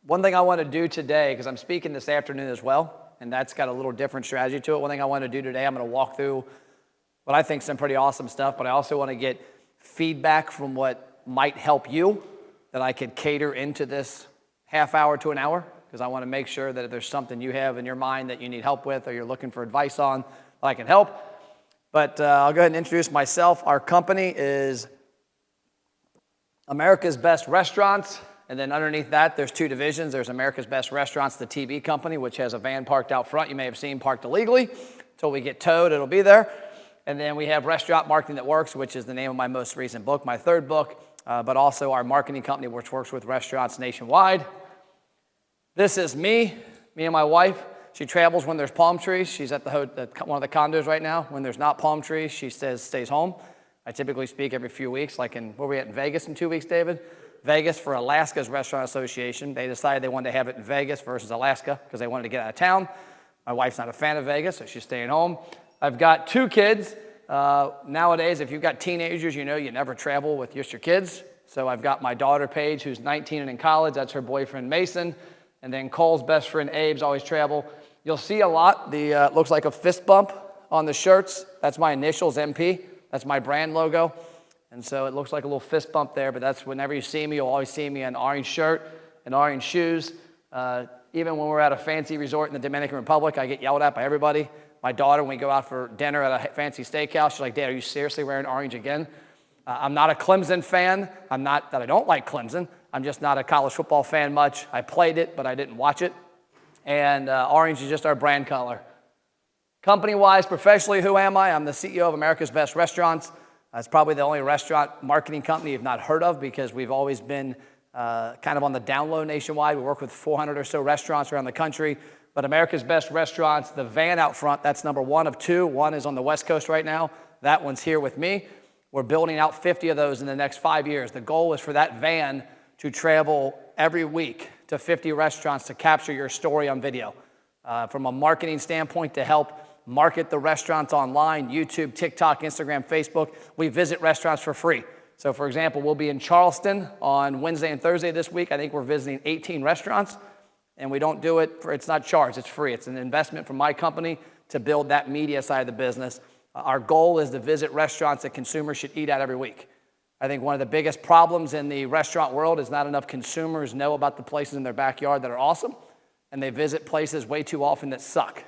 One thing I want to do today, because I'm speaking this afternoon as well, and that's got a little different strategy to it. One thing I want to do today, I'm going to walk through what I think is some pretty awesome stuff, but I also want to get feedback from what might help you that I could cater into this half hour to an hour, because I want to make sure that if there's something you have in your mind that you need help with or you're looking for advice on, I can help. But I'll go ahead and introduce myself. Our company is America's Best Restaurants. And then underneath that, there's two divisions. There's America's Best Restaurants, the TV company, which has a van parked out front. You may have seen parked illegally. Until we get towed, it'll be there. And then we have Restaurant Marketing That Works, which is the name of my most recent book, my third book, but also our marketing company, which works with restaurants nationwide. This is me and my wife. She travels when there's palm trees. She's at one of the condos right now. When there's not palm trees, she stays home. I typically speak every few weeks, like where we at in Vegas in 2 weeks, David? Vegas for Alaska's Restaurant Association. They decided they wanted to have it in Vegas versus Alaska because they wanted to get out of town. My wife's not a fan of Vegas, so she's staying home. I've got 2 kids. Nowadays, if you've got teenagers, you know you never travel with just your kids. So I've got my daughter, Paige, who's 19 and in college. That's her boyfriend, Mason. And then Cole's best friend, Abe's always travel. You'll see a lot. Looks like a fist bump on the shirts. That's my initials, MP. That's my brand logo. And so it looks like a little fist bump there, but that's whenever you see me, you'll always see me in an orange shirt and orange shoes. Even when we're at a fancy resort in the Dominican Republic, I get yelled at by everybody. My daughter, when we go out for dinner at a fancy steakhouse, she's like, Dad, are you seriously wearing orange again? I'm not a Clemson fan. I'm not that I don't like Clemson. I'm just not a college football fan much. I played it, but I didn't watch it. And orange is just our brand color. Company-wise, professionally, who am I? I'm the CEO of America's Best Restaurants. It's probably the only restaurant marketing company you've not heard of because we've always been kind of on the down low nationwide. We work with 400 or so restaurants around the country. But America's Best Restaurants, the van out front, that's number 1 of 2. One is on the West Coast right now. That one's here with me. We're building out 50 of those in the next 5 years. The goal is for that van to travel every week to 50 restaurants to capture your story on video. From a marketing standpoint, to help market the restaurants online, YouTube, TikTok, Instagram, Facebook. We visit restaurants for free. So for example, we'll be in Charleston on Wednesday and Thursday this week. I think we're visiting 18 restaurants, and we don't do it it's not charged, it's free. It's an investment from my company to build that media side of the business. Our goal is to visit restaurants that consumers should eat at every week. I think one of the biggest problems in the restaurant world is not enough consumers know about the places in their backyard that are awesome, and they visit places way too often that suck.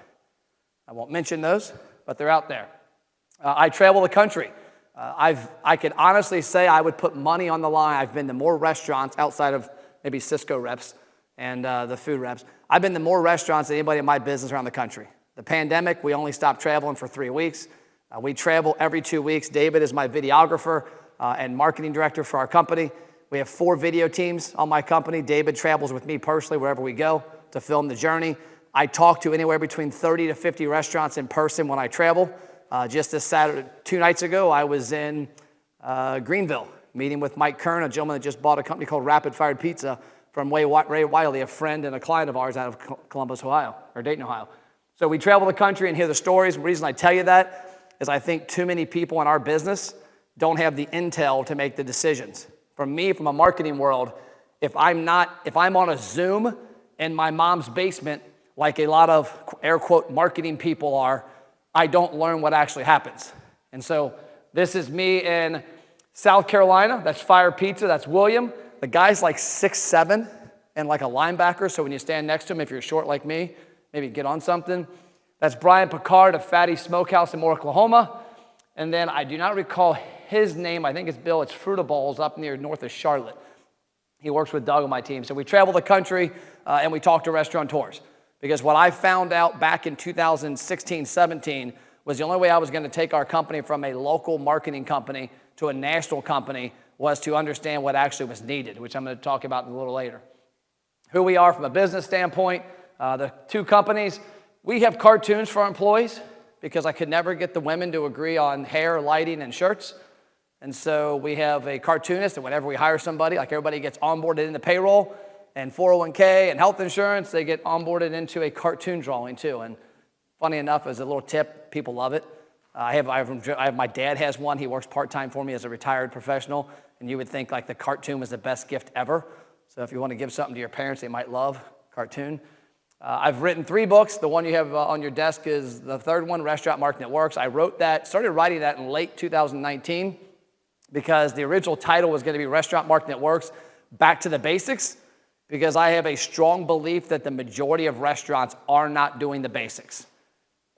I won't mention those, but they're out there. I travel the country. I could honestly say I would put money on the line. I've been to more restaurants outside of maybe Cisco reps and the food reps. I've been to more restaurants than anybody in my business around the country. The pandemic, we only stopped traveling for 3 weeks. We travel every 2 weeks. David is my videographer and marketing director for our company. We have 4 video teams on my company. David travels with me personally wherever we go to film the journey. I talk to anywhere between 30 to 50 restaurants in person when I travel. Just this Saturday, 2 nights ago, I was in Greenville, meeting with Mike Kern, a gentleman that just bought a company called Rapid Fired Pizza from Ray Wiley, a friend and a client of ours out of Columbus, Ohio, or Dayton, Ohio. So we travel the country and hear the stories. The reason I tell you that is I think too many people in our business don't have the intel to make the decisions. For me, from a marketing world, if I'm on a Zoom in my mom's basement, like a lot of air quote marketing people are, I don't learn what actually happens. And so this is me in South Carolina. That's Fire Pizza. That's William. The guy's like 6'7" and like a linebacker. So when you stand next to him, if you're short like me, maybe get on something. That's Brian Picard of Fatty Smokehouse in Moore, Oklahoma. And then I do not recall his name. I think it's Bill. It's Fruitables up near north of Charlotte. He works with Doug on my team. So we travel the country and we talk to restaurateurs. Because what I found out back in 2016-17 was the only way I was going to take our company from a local marketing company to a national company was to understand what actually was needed, which I'm going to talk about a little later. Who we are from a business standpoint, the 2 companies, we have cartoons for our employees because I could never get the women to agree on hair, lighting, and shirts. And so we have a cartoonist, and whenever we hire somebody, like everybody gets onboarded into payroll, and 401k and health insurance, they get onboarded into a cartoon drawing too. And funny enough, as a little tip, people love it. My dad has one. He works part-time for me as a retired professional. And you would think like the cartoon was the best gift ever. So if you want to give something to your parents they might love, cartoon. I've written 3 books. The one you have on your desk is the third one, Restaurant Marketing That Works. I started writing that in late 2019 because the original title was going to be Restaurant Marketing That Works, Back to the Basics, because I have a strong belief that the majority of restaurants are not doing the basics.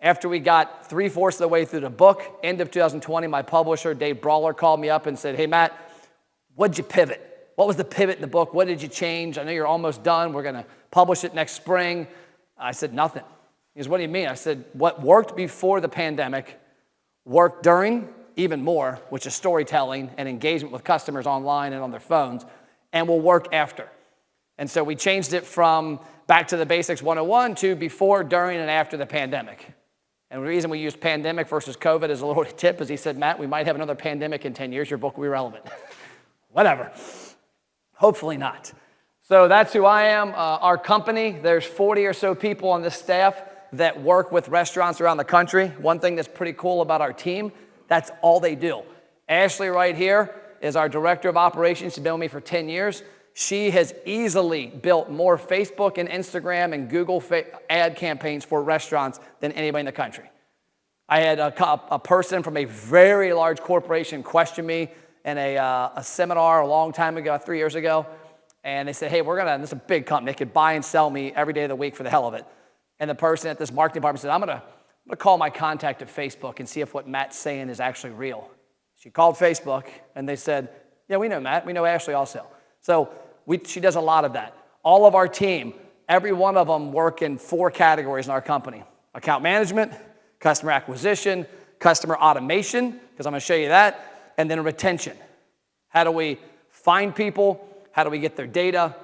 After we got 3/4 of the way through the book, end of 2020, my publisher, Dave Brawler, called me up and said, hey, Matt, what'd you pivot? What was the pivot in the book? What did you change? I know you're almost done. We're going to publish it next spring. I said, nothing. He goes, what do you mean? I said, what worked before the pandemic worked during even more, which is storytelling and engagement with customers online and on their phones, and will work after. And so we changed it from Back to the Basics 101 to before, during, and after the pandemic. And the reason we used pandemic versus COVID as a little tip is he said, Matt, we might have another pandemic in 10 years. Your book will be relevant. Whatever. Hopefully not. So that's who I am. Our company, there's 40 or so people on this staff that work with restaurants around the country. One thing that's pretty cool about our team, that's all they do. Ashley right here is our director of operations. She's been with me for 10 years. She has easily built more Facebook and Instagram and Google ad campaigns for restaurants than anybody in the country. I had a person from a very large corporation question me in a seminar a long time ago, 3 years ago, and they said, hey, this is a big company. They could buy and sell me every day of the week for the hell of it. And the person at this marketing department said, I'm gonna call my contact at Facebook and see if what Matt's saying is actually real. She called Facebook, and they said, yeah, we know Matt. We know Ashley also. So she does a lot of that. All of our team, every one of them work in 4 categories in our company. Account management, customer acquisition, customer automation, because I'm going to show you that, and then retention. How do we find people? How do we get their data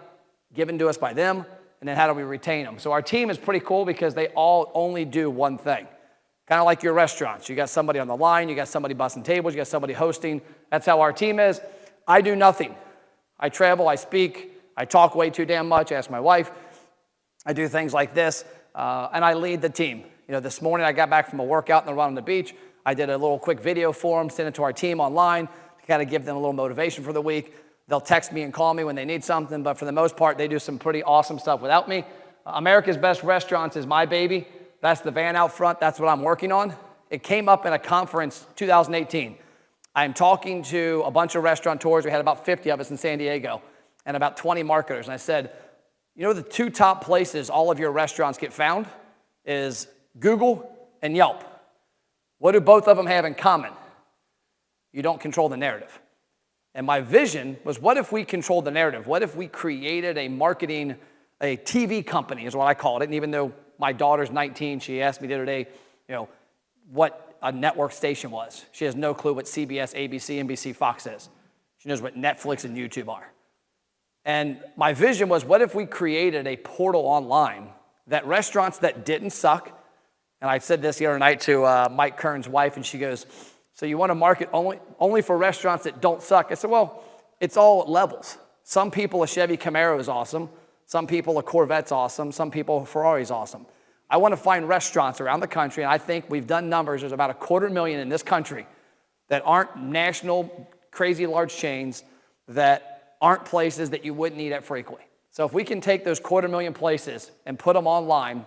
given to us by them? And then how do we retain them? So our team is pretty cool because they all only do one thing. Kind of like your restaurants. You got somebody on the line, you got somebody bussing tables, you got somebody hosting. That's how our team is. I do nothing. I travel, I speak, I talk way too damn much, ask my wife. I do things like this, and I lead the team. You know, this morning I got back from a workout and a run on the beach. I did a little quick video for them, sent it to our team online to kind of give them a little motivation for the week. They'll text me and call me when they need something, but for the most part, they do some pretty awesome stuff without me. America's Best Restaurants is my baby. That's the van out front. That's what I'm working on. It came up in a conference 2018. I'm talking to a bunch of restaurateurs. We had about 50 of us in San Diego and about 20 marketers. And I said, you know, the 2 top places all of your restaurants get found is Google and Yelp. What do both of them have in common? You don't control the narrative. And my vision was, what if we controlled the narrative? What if we created a TV company is what I called it. And even though my daughter's 19, she asked me the other day, you know, what a network station was. She has no clue what CBS, ABC, NBC, Fox is. She knows what Netflix and YouTube are. And my vision was, what if we created a portal online that restaurants that didn't suck, and I said this the other night to Mike Kern's wife, and she goes, so you want to market only for restaurants that don't suck? I said, well, it's all at levels. Some people, a Chevy Camaro is awesome. Some people, a Corvette's awesome. Some people, a Ferrari's awesome. I want to find restaurants around the country, and I think we've done numbers. There's about 250,000 in this country that aren't national, crazy large chains, that aren't places that you wouldn't eat at frequently. So if we can take those 250,000 places and put them online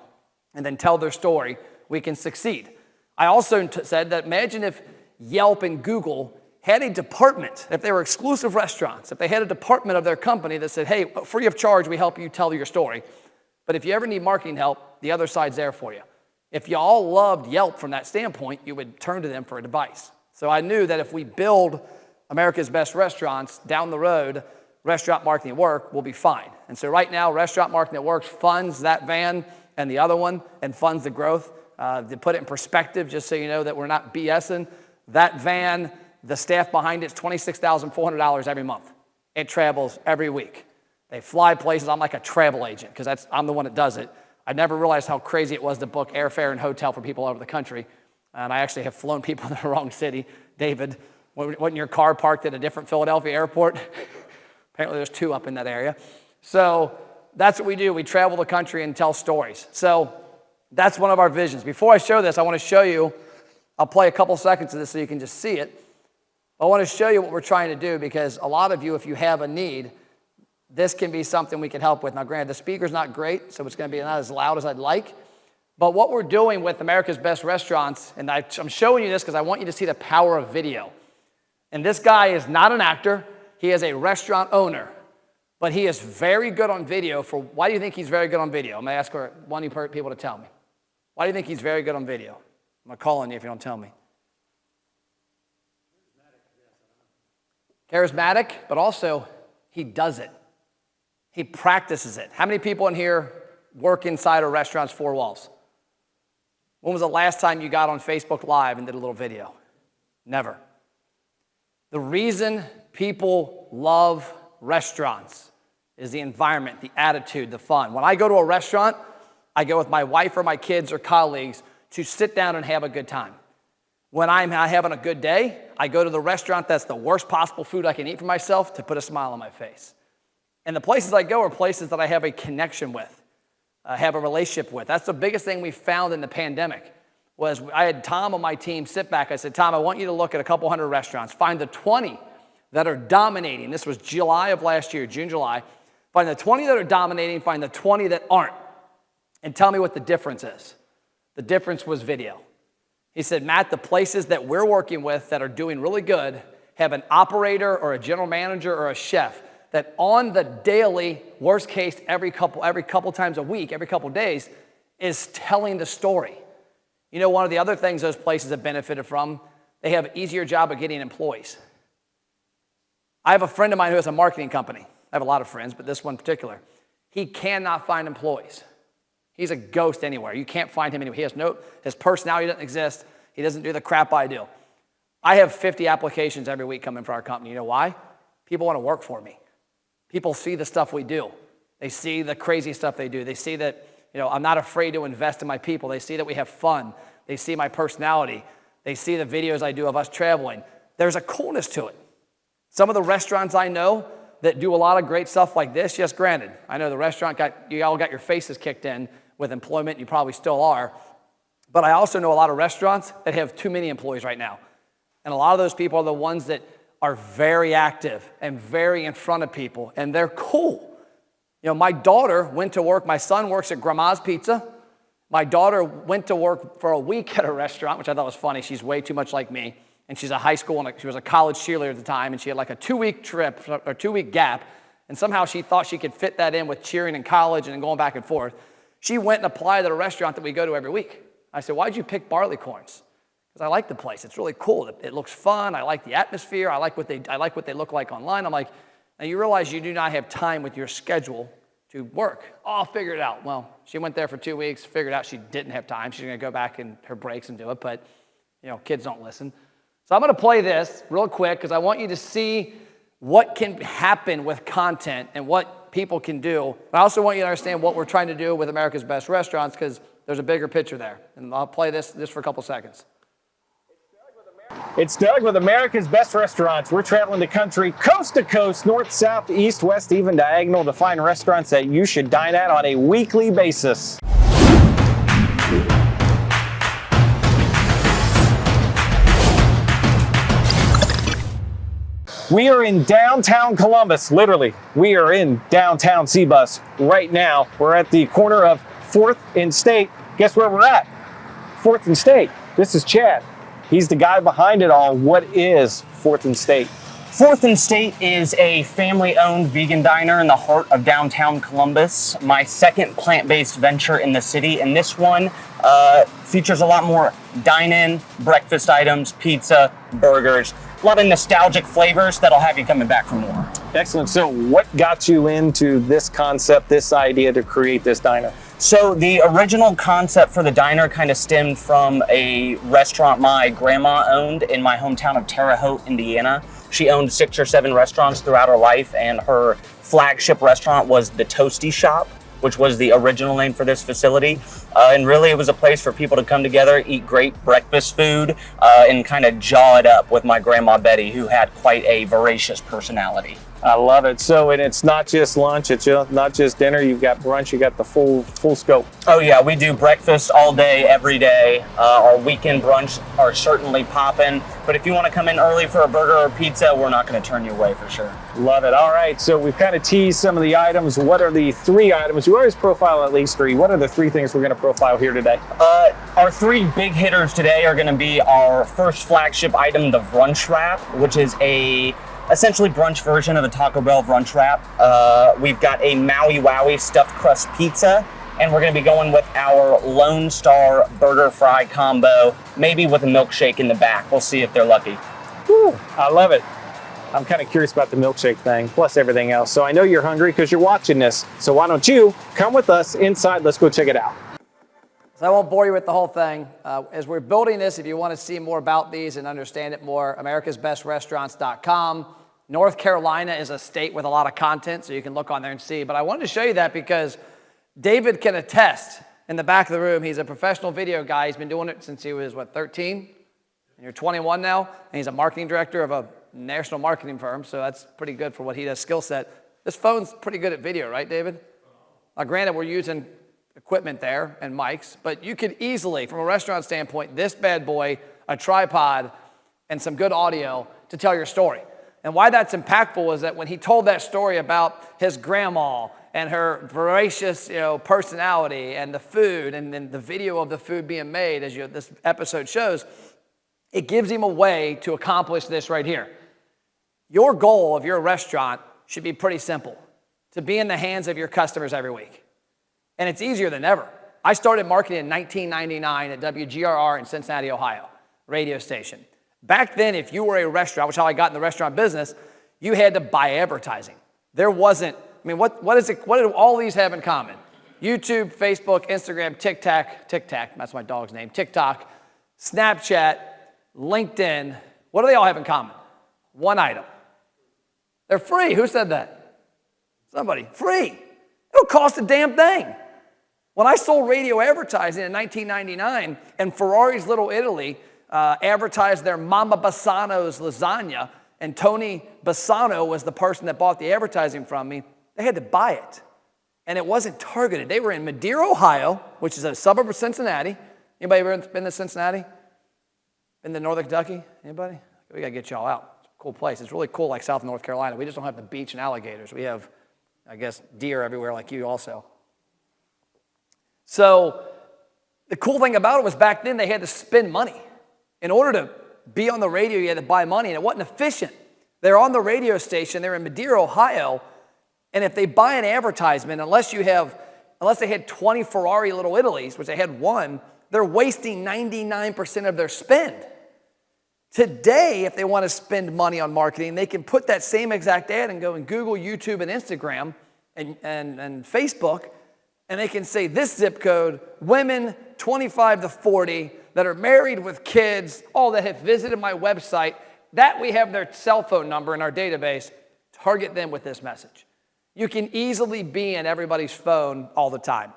and then tell their story, we can succeed. I also said that imagine if Yelp and Google had a department, if they were exclusive restaurants, if they had a department of their company that said, hey, free of charge, we help you tell your story. But if you ever need marketing help, the other side's there for you. If you all loved Yelp from that standpoint, you would turn to them for advice. So I knew that if we build America's Best Restaurants down the road, Restaurant Marketing at Work will be fine. And so right now, Restaurant Marketing at Work funds that van and the other one and funds the growth. To put it in perspective, just so you know that we're not BSing, that van, the staff behind it is $26,400 every month. It travels every week. They fly places. I'm like a travel agent because I'm the one that does it. I never realized how crazy it was to book airfare and hotel for people all over the country. And I actually have flown people in the wrong city. David, wasn't your car parked at a different Philadelphia airport? Apparently there's 2 up in that area. So that's what we do. We travel the country and tell stories. So that's one of our visions. Before I show this, I want to show you, I'll play a couple seconds of this so you can just see it. I want to show you what we're trying to do because a lot of you, if you have a need, this can be something we can help with. Now, granted, the speaker's not great, so it's going to be not as loud as I'd like. But what we're doing with America's Best Restaurants, and I'm showing you this because I want you to see the power of video. And this guy is not an actor. He is a restaurant owner. But he is very good on video. Why do you think he's very good on video? I'm going to ask one of you people to tell me. Why do you think he's very good on video? I'm going to call on you if you don't tell me. Charismatic, but also he does it. He practices it. How many people in here work inside of restaurants' four walls? When was the last time you got on Facebook Live and did a little video? Never. The reason people love restaurants is the environment, the attitude, the fun. When I go to a restaurant, I go with my wife or my kids or colleagues to sit down and have a good time. When I'm not having a good day, I go to the restaurant that's the worst possible food I can eat for myself to put a smile on my face. And the places I go are places that I have a connection with, have a relationship with. That's the biggest thing we found in the pandemic was I had Tom on my team sit back. I said, Tom, I want you to look at a couple hundred restaurants. Find the 20 that are dominating. This was July of last year, June, July. Find the 20 that are dominating, find the 20 that aren't, and tell me what the difference is. The difference was video. He said, Matt, the places that we're working with that are doing really good have an operator or a general manager or a chef that on the daily, worst case, every couple times a week, every couple days, is telling the story. You know, one of the other things those places have benefited from, they have an easier job of getting employees. I have a friend of mine who has a marketing company. I have a lot of friends, but this one in particular. He cannot find employees. He's a ghost anywhere. You can't find him anywhere. His personality doesn't exist. He doesn't do the crap I do. I have 50 applications every week coming for our company. You know why? People want to work for me. People see the stuff we do. They see the crazy stuff they do. They see that, I'm not afraid to invest in my people. They see that we have fun. They see my personality. They see the videos I do of us traveling. There's a coolness to it. Some of the restaurants I know that do a lot of great stuff like this, yes, granted, I know the restaurant you all got your faces kicked in with employment, you probably still are, but I also know a lot of restaurants that have too many employees right now. And a lot of those people are the ones that are very active and very in front of people, and they're cool. My daughter went to work, my son works at Grandma's Pizza. My daughter went to work for a week at a restaurant, which I thought was funny. She's way too much like me. And she's a high school, and she was a college cheerleader at the time, and she had like a 2-week trip, or 2-week gap, and somehow she thought she could fit that in with cheering in college and going back and forth. She went and applied at a restaurant that we go to every week. I said, why'd you pick Barleycorns? Because I like the place. It's really cool. It looks fun. I like the atmosphere. I like what they look like online. I'm like, now you realize you do not have time with your schedule to work. Oh, I'll figure it out. Well, she went there for 2 weeks, figured out she didn't have time. She's going to go back in her breaks and do it, but kids don't listen. So I'm going to play this real quick because I want you to see what can happen with content and what people can do. But I also want you to understand what we're trying to do with America's Best Restaurants because there's a bigger picture there. And I'll play this for a couple seconds. It's Doug with America's Best Restaurants. We're traveling the country coast to coast, north, south, east, west, even diagonal to find restaurants that you should dine at on a weekly basis. We are in downtown Columbus, literally. We are in downtown C-Bus right now. We're at the corner of 4th and State. Guess where we're at? 4th and State. This is Chad. He's the guy behind it all. What is 4th and State? 4th and State is a family-owned vegan diner in the heart of downtown Columbus. My second plant-based venture in the city, and this one features a lot more dine-in, breakfast items, pizza, burgers, a lot of nostalgic flavors that'll have you coming back for more. Excellent. So what got you into this concept, this idea to create this diner? So the original concept for the diner kind of stemmed from a restaurant my grandma owned in my hometown of Terre Haute, Indiana. She owned 6 or 7 restaurants throughout her life, and her flagship restaurant was the Toasty Shop, which was the original name for this facility. And really it was a place for people to come together, eat great breakfast food, and kind of jaw it up with my grandma Betty, who had quite a voracious personality. I love it. So, and it's not just lunch, it's not just dinner. You've got brunch, you got the full scope. Oh yeah, we do breakfast all day, every day. Our weekend brunch are certainly popping. But if you want to come in early for a burger or pizza, we're not going to turn you away for sure. Love it. All right, so we've kind of teased some of the items. What are the 3 items? You always profile at least 3. What are the 3 things we're going to profile here today? Our 3 big hitters today are going to be our first flagship item, the Brunch Wrap, which is a essentially brunch version of the Taco Bell Brunch Wrap. We've got a Maui Wowie stuffed crust pizza, and we're going to be going with our Lone Star burger fry combo, maybe with a milkshake in the back. We'll see if they're lucky. Woo, I love it. I'm kind of curious about the milkshake thing, plus everything else. So I know you're hungry because you're watching this. So why don't you come with us inside? Let's go check it out. So I won't bore you with the whole thing. As we're building this, if you want to see more about these and understand it more, americasbestrestaurants.com. North Carolina is a state with a lot of content, so you can look on there and see. But I wanted to show you that because David can attest in the back of the room. He's a professional video guy. He's been doing it since he was, 13? And you're 21 now, and he's a marketing director of a national marketing firm, so that's pretty good for what he does skill set. This phone's pretty good at video, right, David? Granted, we're using equipment there and mics, but you could easily, from a restaurant standpoint, this bad boy, a tripod, and some good audio to tell your story. And why that's impactful is that when he told that story about his grandma and her voracious, personality and the food and then the video of the food being made, as this episode shows, it gives him a way to accomplish this right here. Your goal of your restaurant should be pretty simple, to be in the hands of your customers every week. And it's easier than ever. I started marketing in 1999 at WGRR in Cincinnati, Ohio, radio station. Back then, if you were a restaurant, which is how I got in the restaurant business, you had to buy advertising. There wasn't, what do all these have in common? YouTube, Facebook, Instagram, TikTok, that's my dog's name, TikTok, Snapchat, LinkedIn, what do they all have in common? One item. They're free. Who said that? Somebody. Free. It don't cost a damn thing. When I sold radio advertising in 1999 and Ferrari's Little Italy advertised their Mama Bassano's lasagna, and Tony Bassano was the person that bought the advertising from me, they had to buy it. And it wasn't targeted. They were in Madeira, Ohio, which is a suburb of Cincinnati. Anybody ever been to Cincinnati? Been to Northern Kentucky? Anybody? We got to get y'all out. It's a cool place. It's really cool like South North Carolina. We just don't have the beach and alligators. We have, I guess, deer everywhere like you also. So the cool thing about it was back then they had to spend money. In order to be on the radio, you had to buy money, and it wasn't efficient. They're on the radio station. They're in Madeira, Ohio, and if they buy an advertisement, unless they had 20 Ferrari Little Italys, which they had one, they're wasting 99% of their spend. Today, if they want to spend money on marketing, they can put that same exact ad and go in Google, YouTube, and Instagram, and Facebook, and they can say this zip code, women 25 to 40, that are married with kids, all that have visited my website, that we have their cell phone number in our database, target them with this message. You can easily be in everybody's phone all the time.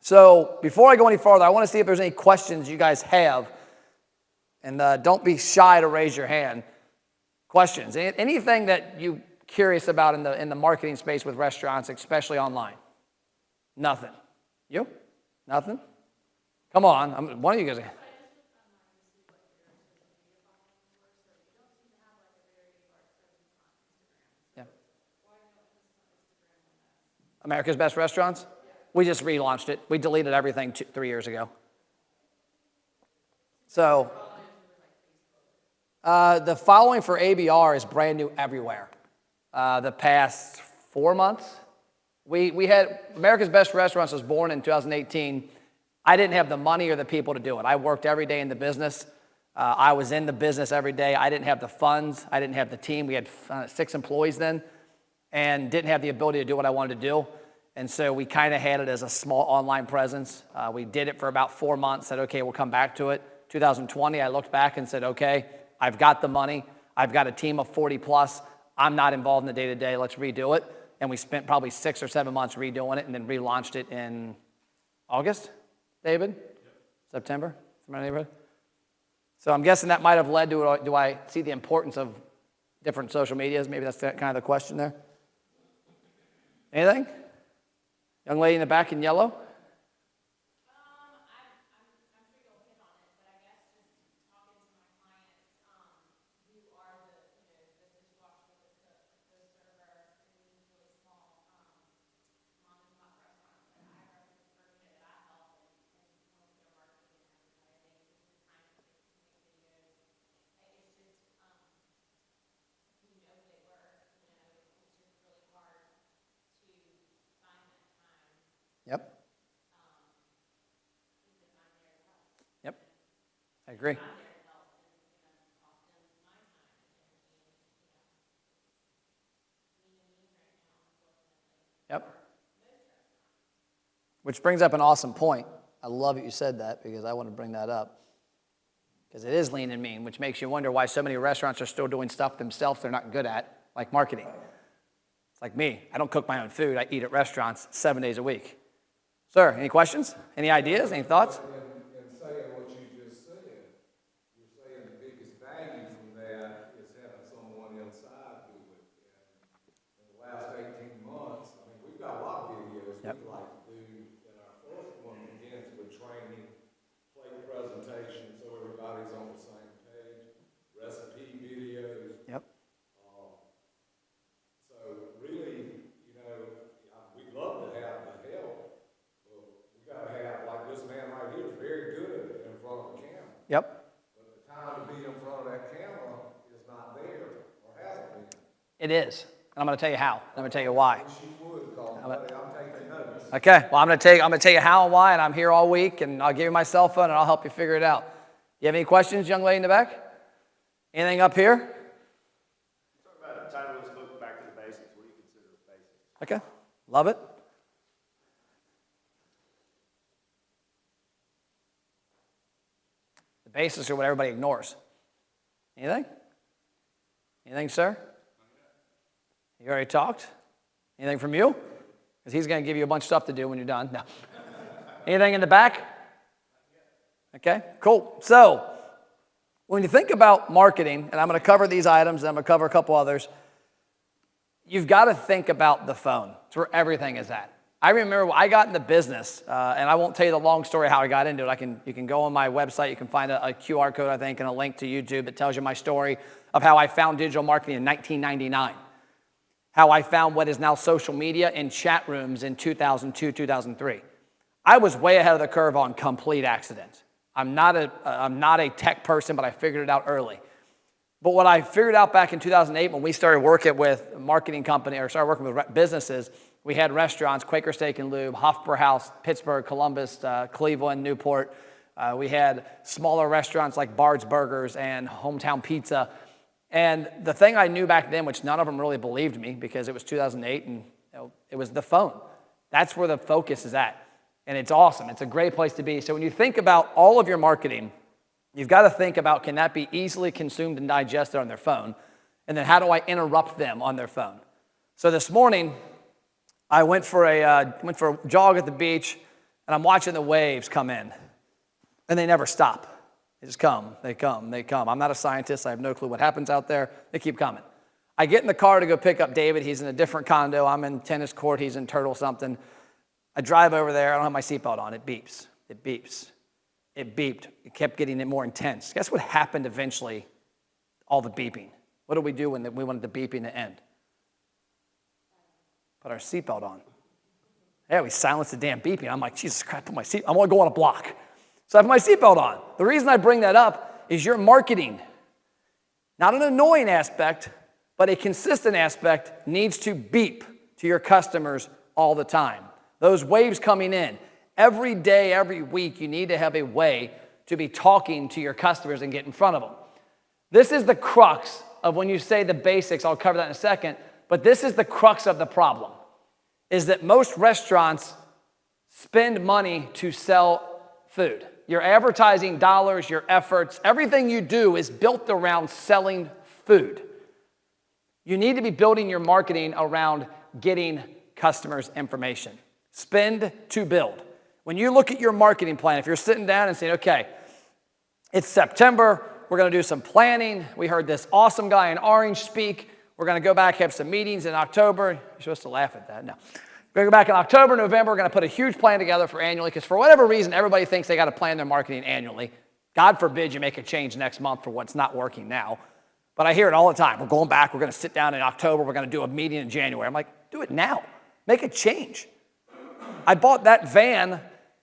So before I go any farther, I want to see if there's any questions you guys have. And don't be shy to raise your hand. Questions, anything that you're curious about in the marketing space with restaurants, especially online? Nothing. You? Nothing? Come on, one of you guys. Yeah. America's Best Restaurants? We just relaunched it. We deleted everything 3 years ago. So, the following for ABR is brand new everywhere. The past 4 months, we had America's Best Restaurants was born in 2018. I didn't have the money or the people to do it. I worked every day in the business. I was in the business every day. I didn't have the funds. I didn't have the team. We had 6 employees then and didn't have the ability to do what I wanted to do. And so we kind of had it as a small online presence. We did it for about 4 months, said, okay, we'll come back to it. 2020, I looked back and said, okay, I've got the money. I've got a team of 40 plus. I'm not involved in the day-to-day. Let's redo it. And we spent probably 6 or 7 months redoing it and then relaunched it in August. David? Yep. September? Somewhere in the neighborhood? So I'm guessing that might have led to, do I see the importance of different social medias? Maybe that's kind of the question there. Anything? Young lady in the back in yellow? Yep. Yep. I agree. Yep. Which brings up an awesome point. I love that you said that because I want to bring that up. Because it is lean and mean, which makes you wonder why so many restaurants are still doing stuff themselves they're not good at, like marketing. It's like me. I don't cook my own food. I eat at restaurants 7 days a week. Sir, any questions? Any ideas? Any thoughts? In saying what you just said, you're saying the biggest value from that is having someone inside do it. And in the last 18 months, I mean, we've got a lot of videos we'd like to do. And our first one begins with training, plate presentation, so everybody's on the same page, recipe videos. Yep. So really, you know, we'd love to have the help. Like this man right here is very good in front of the camera. Yep. But the time to be in front of that camera is not there or hasn't been. It is. And I'm going to tell you how. I'm going to tell you why. I wish you would, buddy. I'm taking notes. Okay. Well, I'm going to tell you how and why, and I'm here all week, and I'll give you my cell phone, and I'll help you figure it out. You have any questions, young lady in the back? Anything up here? Talk about the title of this book, Back to the Basics. What do you consider basics? Okay. Love it. The basics are what everybody ignores. Anything? Anything, sir? You already talked? Anything from you? Because he's going to give you a bunch of stuff to do when you're done. No. Anything in the back? Okay, cool. So, when you think about marketing, and I'm going to cover these items, and I'm going to cover a couple others, you've got to think about the phone. It's where everything is at. I remember when I got into business, and I won't tell you the long story how I got into it. You can go on my website. You can find a QR code, I think, and a link to YouTube that tells you my story of how I found digital marketing in 1999, how I found what is now social media and chat rooms in 2002, 2003. I was way ahead of the curve on complete accident. I'm not a tech person, but I figured it out early. But what I figured out back in 2008 when we started working with a marketing company or started working with businesses, we had restaurants, Quaker Steak and Lube, Hofbrauhaus, Pittsburgh, Columbus, Cleveland, Newport. We had smaller restaurants like Bard's Burgers and Hometown Pizza. And the thing I knew back then, which none of them really believed me because it was 2008 and it was the phone. That's where the focus is at. And it's awesome. It's a great place to be. So when you think about all of your marketing, you've got to think about, can that be easily consumed and digested on their phone? And then how do I interrupt them on their phone? So this morning, I went for a jog at the beach, and I'm watching the waves come in. And they never stop. They just come, they come, they come. I'm not a scientist. I have no clue what happens out there. They keep coming. I get in the car to go pick up David. He's in a different condo. I'm in tennis court. He's in Turtle something. I drive over there. I don't have my seatbelt on. It beeps. It beeps. It beeped. It kept getting more intense. Guess what happened eventually? All the beeping. What did we do when we wanted the beeping to end? Put our seatbelt on. Yeah, we silenced the damn beeping. I'm like, Jesus Christ, put my seat. I want to go on a block. So I put my seatbelt on. The reason I bring that up is your marketing, not an annoying aspect, but a consistent aspect, needs to beep to your customers all the time. Those waves coming in. Every day, every week, you need to have a way to be talking to your customers and get in front of them. This is the crux of when you say the basics. I'll cover that in a second. But this is the crux of the problem, is that most restaurants spend money to sell food. Your advertising dollars, your efforts, everything you do is built around selling food. You need to be building your marketing around getting customers information. Spend to build. When you look at your marketing plan, if you're sitting down and saying, okay, it's September, We're going to do some planning. We heard this awesome guy in Orange speak. We're going to go back, have some meetings in October. You're supposed to laugh at that. No. We're going to go back in October, November. We're going to put a huge plan together for annually because for whatever reason, everybody thinks they got to plan their marketing annually. God forbid you make a change next month for what's not working now. But I hear it all the time. We're going back. We're going to sit down in October. We're going to do a meeting in January. I'm like, do it now. Make a change. I bought that van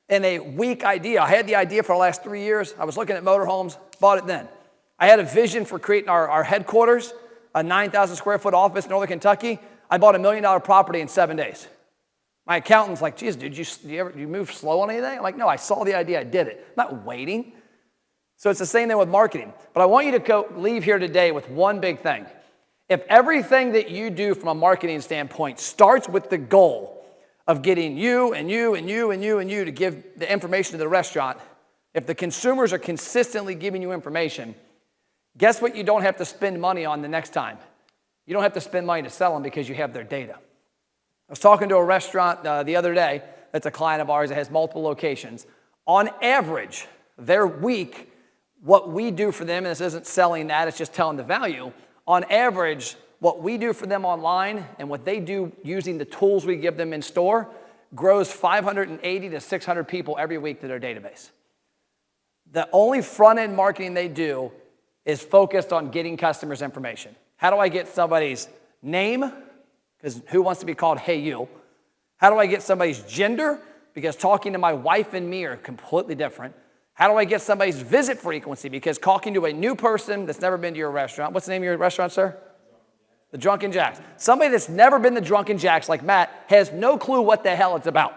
in a weak idea. I had the idea for the last 3 years. I was looking at motorhomes, bought it then. I had a vision for creating our headquarters, a 9,000 square foot office in Northern Kentucky. I bought $1 million property in 7 days. My accountant's like, geez, dude, you move slow on anything? I'm like, no, I saw the idea, I did it. I'm not waiting. So it's the same thing with marketing. But I want you to leave here today with one big thing. If everything that you do from a marketing standpoint starts with the goal of getting you and you and you and you and you to give the information to the restaurant, if the consumers are consistently giving you information, guess what you don't have to spend money on the next time? You don't have to spend money to sell them because you have their data. I was talking to a restaurant the other day that's a client of ours that has multiple locations. On average, their week, what we do for them, and this isn't selling that, it's just telling the value. On average, what we do for them online and what they do using the tools we give them in store grows 580 to 600 people every week to their database. The only front-end marketing they do is focused on getting customers information. How do I get somebody's name? Because who wants to be called hey you? How do I get somebody's gender? Because talking to my wife and me are completely different. How do I get somebody's visit frequency? Because talking to a new person that's never been to your restaurant, what's the name of your restaurant, sir? The Drunken Jacks. Somebody that's never been to Drunken Jacks like Matt has no clue what the hell it's about.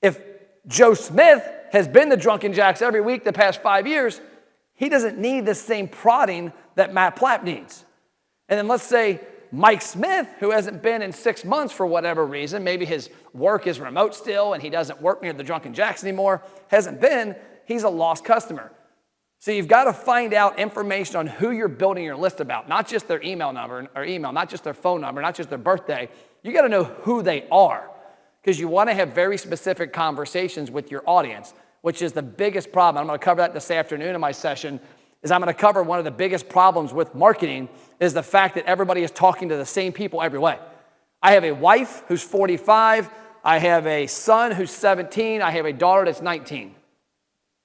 If Joe Smith has been to Drunken Jacks every week the past 5 years, he doesn't need the same prodding that Matt Plapp needs. And then let's say Mike Smith, who hasn't been in 6 months for whatever reason, maybe his work is remote still and he doesn't work near the Drunken Jacks anymore, hasn't been, he's a lost customer. So you've got to find out information on who you're building your list about, not just their email number or email, not just their phone number, not just their birthday. You got to know who they are because you want to have very specific conversations with your audience, which is the biggest problem. I'm going to cover that this afternoon in my session. I'm going to cover one of the biggest problems with marketing is the fact that everybody is talking to the same people every way. I have a wife who's 45. I have a son who's 17. I have a daughter that's 19.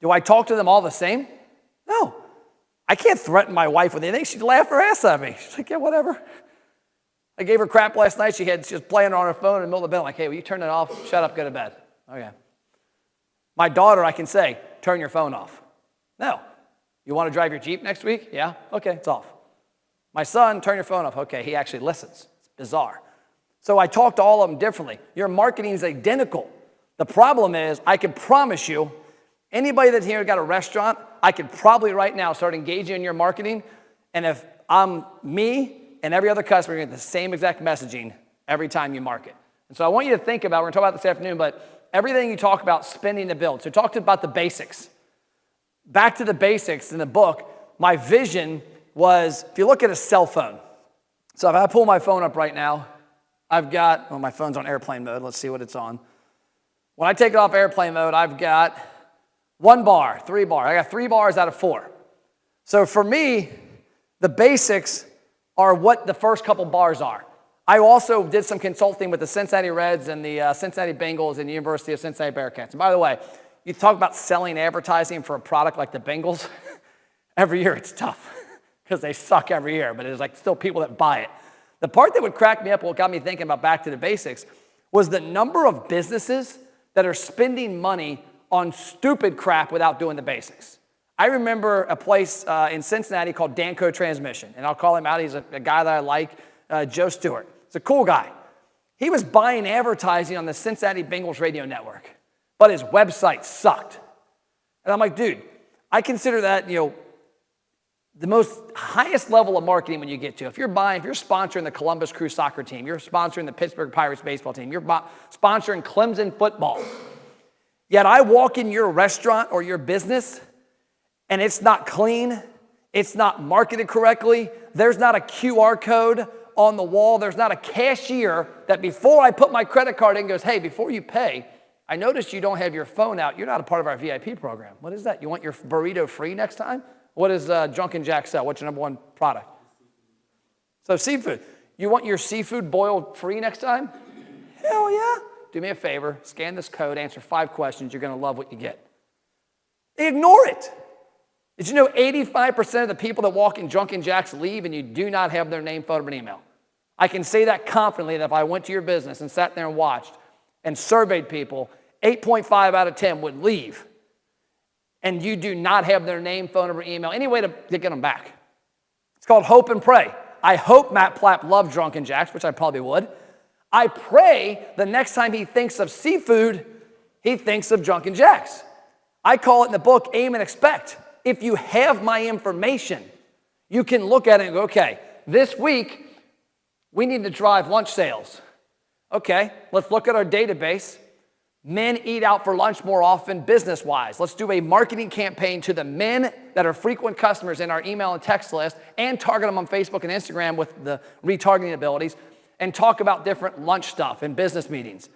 Do I talk to them all the same? No. I can't threaten my wife with anything. She'd laugh her ass at me. She's like, yeah, whatever. I gave her crap last night. She was playing on her phone in the middle of the bed. I'm like, hey, will you turn it off? Shut up, go to bed. Okay. My daughter, I can say, turn your phone off. No. You want to drive your Jeep next week? Yeah? Okay, it's off. My son, turn your phone off. Okay, he actually listens. It's bizarre. So I talk to all of them differently. Your marketing is identical. The problem is, I can promise you, anybody that's here got a restaurant, I could probably right now start engaging in your marketing, and if I'm me and every other customer, you're going to get the same exact messaging every time you market. And so I want you to think about, we're going to talk about this afternoon, but everything you talk about spending to build. So talk about the basics. Back to the basics in the book, my vision was, if you look at a cell phone, so if I pull my phone up right now, I've got, my phone's on airplane mode. Let's see what it's on. When I take it off airplane mode, I've got 1 bar, 3 bars. I got 3 bars out of 4. So for me, the basics are what the first couple bars are. I also did some consulting with the Cincinnati Reds and the Cincinnati Bengals and the University of Cincinnati Bearcats. And by the way, you talk about selling advertising for a product like the Bengals, every year it's tough because they suck every year, but there's like still people that buy it. The part that would crack me up, what got me thinking about back to the basics, was the number of businesses that are spending money on stupid crap without doing the basics. I remember a place in Cincinnati called Danco Transmission, and I'll call him out. He's a guy that I like, Joe Stewart. He's a cool guy. He was buying advertising on the Cincinnati Bengals radio network, but his website sucked. And I'm like, dude, I consider that, the most highest level of marketing when you get to. If you're sponsoring the Columbus Crew soccer team, you're sponsoring the Pittsburgh Pirates baseball team, you're sponsoring Clemson football. Yet I walk in your restaurant or your business and it's not clean, it's not marketed correctly, there's not a QR code on the wall, there's not a cashier that before I put my credit card in goes, hey, before you pay, I noticed you don't have your phone out. You're not a part of our VIP program. What is that? You want your burrito free next time? What does Drunken Jack sell? What's your number one product? So seafood. You want your seafood boiled free next time? Hell yeah. Do me a favor, scan this code, answer 5 questions. You're going to love what you get. Ignore it. Did you know 85% of the people that walk in Drunken Jacks leave and you do not have their name, phone number, and email? I can say that confidently that if I went to your business and sat there and watched and surveyed people, 8.5 out of 10 would leave. And you do not have their name, phone number, email, any way to get them back. It's called hope and pray. I hope Matt Plapp loved Drunken Jacks, which I probably would. I pray the next time he thinks of seafood, he thinks of Drunken Jacks. I call it in the book, aim and expect. If you have my information, you can look at it and go, okay, this week we need to drive lunch sales. Okay, let's look at our database. Men eat out for lunch more often business-wise. Let's do a marketing campaign to the men that are frequent customers in our email and text list and target them on Facebook and Instagram with the retargeting abilities and talk about different lunch stuff in business meetings.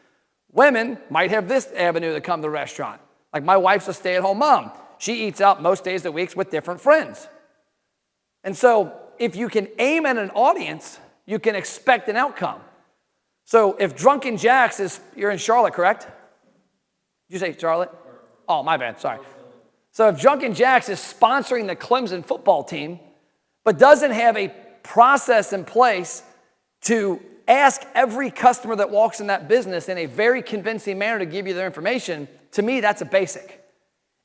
Women might have this avenue to come to the restaurant. Like my wife's a stay-at-home mom. She eats out most days of the week with different friends. And so if you can aim at an audience, you can expect an outcome. So if Drunken Jacks is, you're in Charlotte, correct? Did you say Charlotte? Oh, my bad, sorry. So if Drunken Jacks is sponsoring the Clemson football team, but doesn't have a process in place to ask every customer that walks in that business in a very convincing manner to give you their information, to me, that's a basic.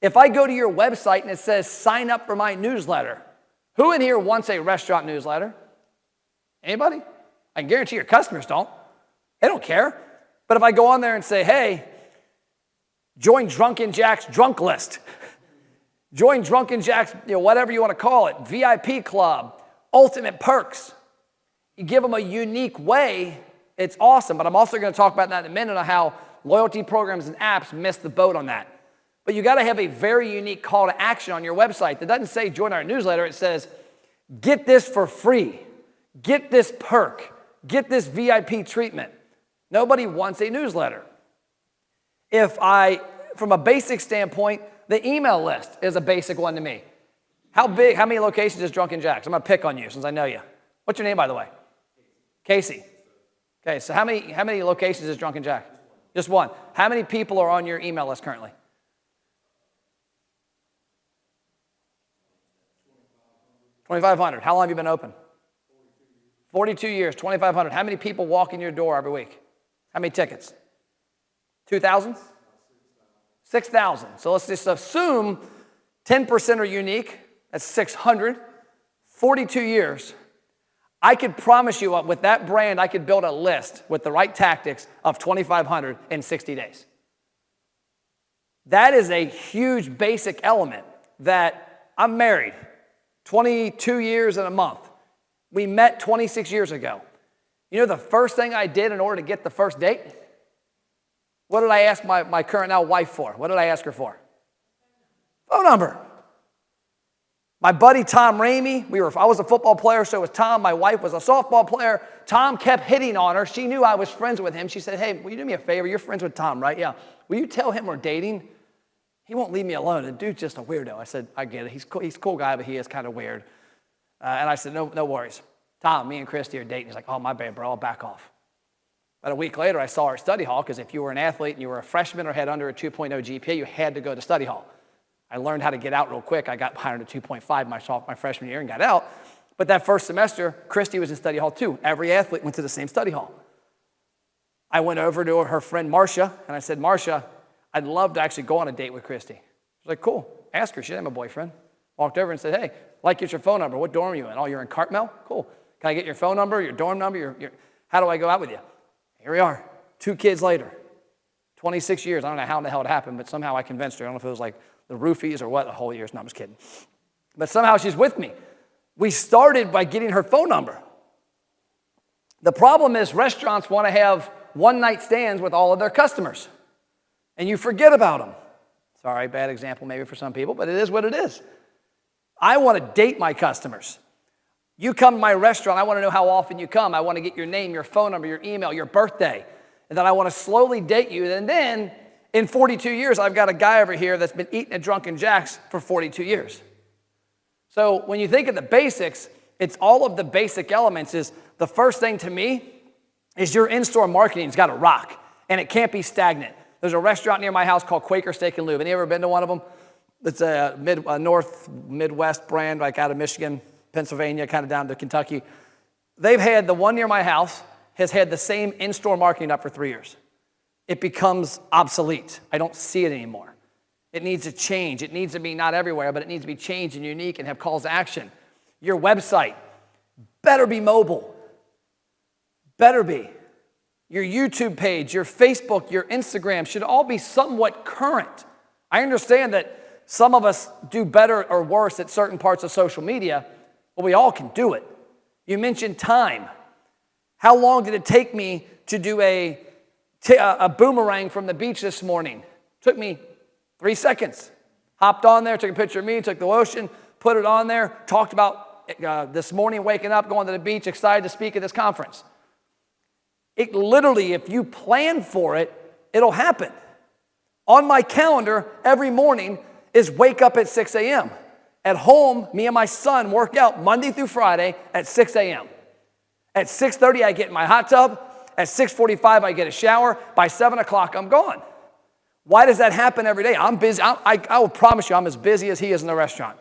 If I go to your website and it says, sign up for my newsletter, who in here wants a restaurant newsletter? Anybody? I can guarantee your customers don't. They don't care. But if I go on there and say, hey, join Drunken Jack's drunk list, join Drunken Jack's, whatever you want to call it, VIP club, ultimate perks, you give them a unique way, it's awesome. But I'm also going to talk about that in a minute on how loyalty programs and apps miss the boat on that. But you got to have a very unique call to action on your website that doesn't say join our newsletter. It says, get this for free, get this perk, get this VIP treatment. Nobody wants a newsletter. From a basic standpoint, the email list is a basic one to me. How many locations is Drunken Jacks? I'm going to pick on you since I know you. What's your name, by the way? Casey. Okay, so how many locations is Drunken Jack? Just one. How many people are on your email list currently? 2,500. How long have you been open? 42 years, 2,500. How many people walk in your door every week? How many tickets? 2,000? 6,000. So let's just assume 10% are unique. That's 600. 42 years. I could promise you with that brand, I could build a list with the right tactics of 2,500 in 60 days. That is a huge basic element that I'm married 22 years and a month. We met 26 years ago. You know the first thing I did in order to get the first date? What did I ask my current now wife for? What did I ask her for? Phone number. My buddy Tom Ramey, I was a football player, so was Tom. My wife was a softball player. Tom kept hitting on her. She knew I was friends with him. She said, hey, will you do me a favor? You're friends with Tom, right? Yeah. Will you tell him we're dating? He won't leave me alone. The dude's just a weirdo. I said, I get it. He's a cool guy, but he is kind of weird. And I said, no worries. Tom, me and Christy are dating. He's like, oh, my bad, bro. I'll back off. About a week later, I saw her at study hall because if you were an athlete and you were a freshman or had under a 2.0 GPA, you had to go to study hall. I learned how to get out real quick. I got behind a 2.5 my freshman year and got out. But that first semester, Christy was in study hall too. Every athlete went to the same study hall. I went over to her friend Marcia, and I said, Marcia, I'd love to actually go on a date with Christy. She's like, cool. Ask her. She didn't have a boyfriend. Walked over and said, hey, like, get your phone number. What dorm are you in? Oh, you're in Cartmel? Cool. Can I get your phone number, your dorm number? How do I go out with you? Here we are, 2 kids later, 26 years. I don't know how in the hell it happened, but somehow I convinced her. I don't know if it was like the roofies or what, the whole years. No, I'm just kidding. But somehow she's with me. We started by getting her phone number. The problem is restaurants want to have one-night stands with all of their customers, and you forget about them. Sorry, bad example maybe for some people, but it is what it is. I want to date my customers. You come to my restaurant, I want to know how often you come. I want to get your name, your phone number, your email, your birthday. And then I want to slowly date you. And then in 42 years, I've got a guy over here that's been eating at Drunken Jack's for 42 years. So when you think of the basics, it's all of the basic elements. Is the first thing to me is your in-store marketing's got to rock, and it can't be stagnant. There's a restaurant near my house called Quaker Steak and Lube. Any ever been to one of them? It's a Midwest brand, like out of Michigan, Pennsylvania, kind of down to Kentucky. They've had, the one near my house has had the same in-store marketing up for 3 years. It becomes obsolete. I don't see it anymore. It needs to change. It needs to be not everywhere, but it needs to be changed and unique and have calls to action. Your website better be mobile. Better be. Your YouTube page, your Facebook, your Instagram should all be somewhat current. I understand that some of us do better or worse at certain parts of social media, but we all can do it. You mentioned time. How long did it take me to do a boomerang from the beach this morning? Took me 3 seconds. Hopped on there, took a picture of me, took the lotion, put it on there, talked about this morning waking up, going to the beach, excited to speak at this conference. It literally, if you plan for it, it'll happen. On my calendar every morning is wake up at 6 a.m. At home, me and my son work out Monday through Friday at 6 a.m. At 6:30, I get in my hot tub. At 6:45, I get a shower. By 7 o'clock, I'm gone. Why does that happen every day? I'm busy. I will promise you I'm as busy as he is in the restaurant.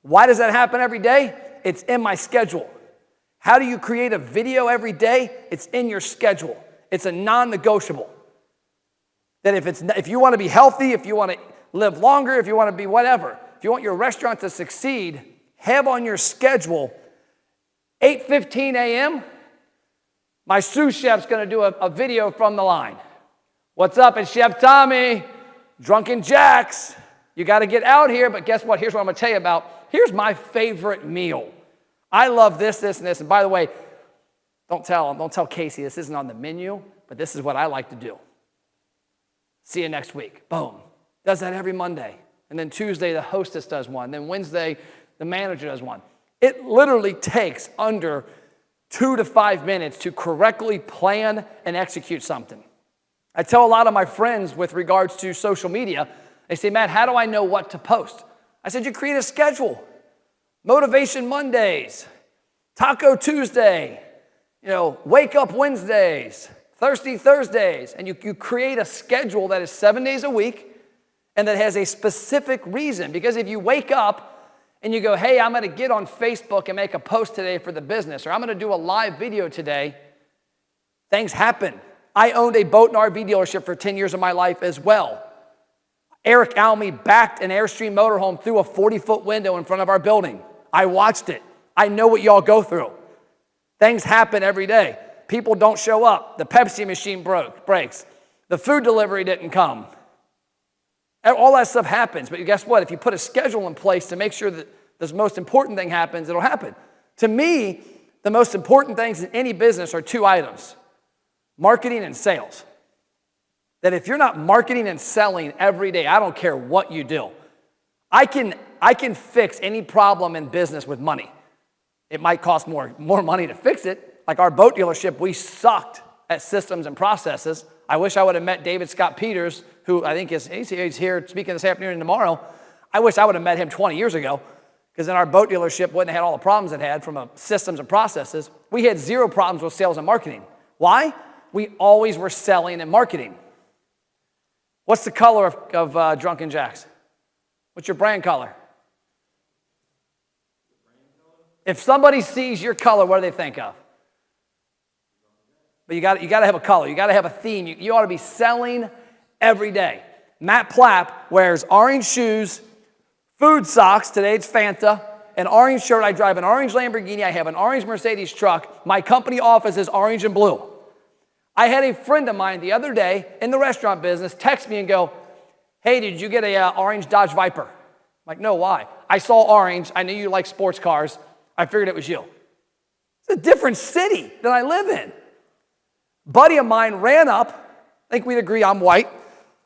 Why does that happen every day? It's in my schedule. How do you create a video every day? It's in your schedule. It's a non-negotiable. That if you want to be healthy, if you want to live longer, if you want to be whatever, if you want your restaurant to succeed, have on your schedule 8:15 a.m., my sous chef's going to do a video from the line. What's up? It's Chef Tommy, Drunken Jacks. You got to get out here, but guess what? Here's what I'm going to tell you about. Here's my favorite meal. I love this, this, and this. And by the way, don't tell Casey this isn't on the menu, but this is what I like to do. See you next week. Boom. Does that every Monday. And then Tuesday, the hostess does one. Then Wednesday, the manager does one. It literally takes under 2 to 5 minutes to correctly plan and execute something. I tell a lot of my friends with regards to social media, they say, Matt, how do I know what to post? I said, you create a schedule. Motivation Mondays, Taco Tuesday, Wake Up Wednesdays, Thirsty Thursdays, and you create a schedule that is 7 days a week and that has a specific reason. Because if you wake up and you go, hey, I'm going to get on Facebook and make a post today for the business, or I'm going to do a live video today, things happen. I owned a boat and RV dealership for 10 years of my life as well. Eric Almy backed an Airstream motorhome through a 40-foot window in front of our building. I watched it. I know what y'all go through. Things happen every day. People don't show up. The Pepsi machine breaks. The food delivery didn't come. All that stuff happens. But guess what? If you put a schedule in place to make sure that the most important thing happens, it'll happen. To me, the most important things in any business are 2 items: marketing and sales. That if you're not marketing and selling every day, I don't care what you do. I can fix any problem in business with money. It might cost more money to fix it. Like our boat dealership, we sucked at systems and processes. I wish I would have met David Scott Peters, who I think he's here speaking this afternoon and tomorrow. I wish I would have met him 20 years ago, because then our boat dealership wouldn't have had all the problems it had from systems and processes. We had 0 problems with sales and marketing. Why? We always were selling and marketing. What's the color of Drunken Jacks? What's your brand color? If somebody sees your color, what do they think of? But you got to have a color. You got to have a theme. You ought to be selling every day. Matt Plapp wears orange shoes, food socks. Today it's Fanta. An orange shirt. I drive an orange Lamborghini. I have an orange Mercedes truck. My company office is orange and blue. I had a friend of mine the other day in the restaurant business text me and go, hey, did you get a orange Dodge Viper? I'm like, no, why? I saw orange. I knew you like sports cars. I figured it was you. It's a different city than I live in. Buddy of mine ran up. I think we'd agree I'm white.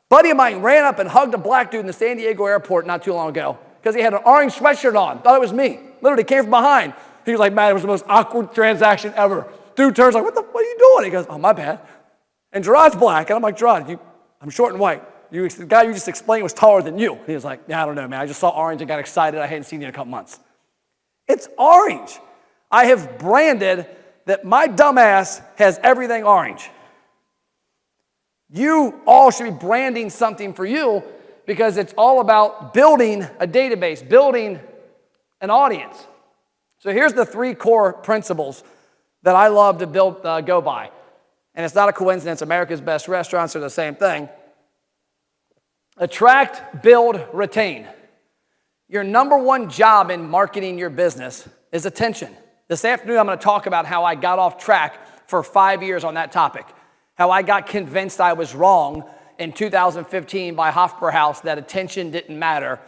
Buddy of mine ran up and hugged a black dude in the San Diego airport not too long ago because he had an orange sweatshirt on. Thought it was me. Literally came from behind. He was like, man, it was the most awkward transaction ever. Dude turns like, what are you doing? He goes, oh, my bad. And Gerard's black. And I'm like, Gerard, I'm short and white. The guy you just explained was taller than you. He was like, yeah, I don't know, man. I just saw orange and got excited. I hadn't seen you in a couple months. It's orange. I have branded that my dumbass has everything orange. You all should be branding something for you because it's all about building a database, building an audience. So here's the 3 core principles that I love to go by. And it's not a coincidence, America's Best Restaurants are the same thing. Attract, build, retain. Your number one job in marketing your business is attention. This afternoon, I'm going to talk about how I got off track for 5 years on that topic. How I got convinced I was wrong in 2015 by Hofbrauhaus that attention didn't matter,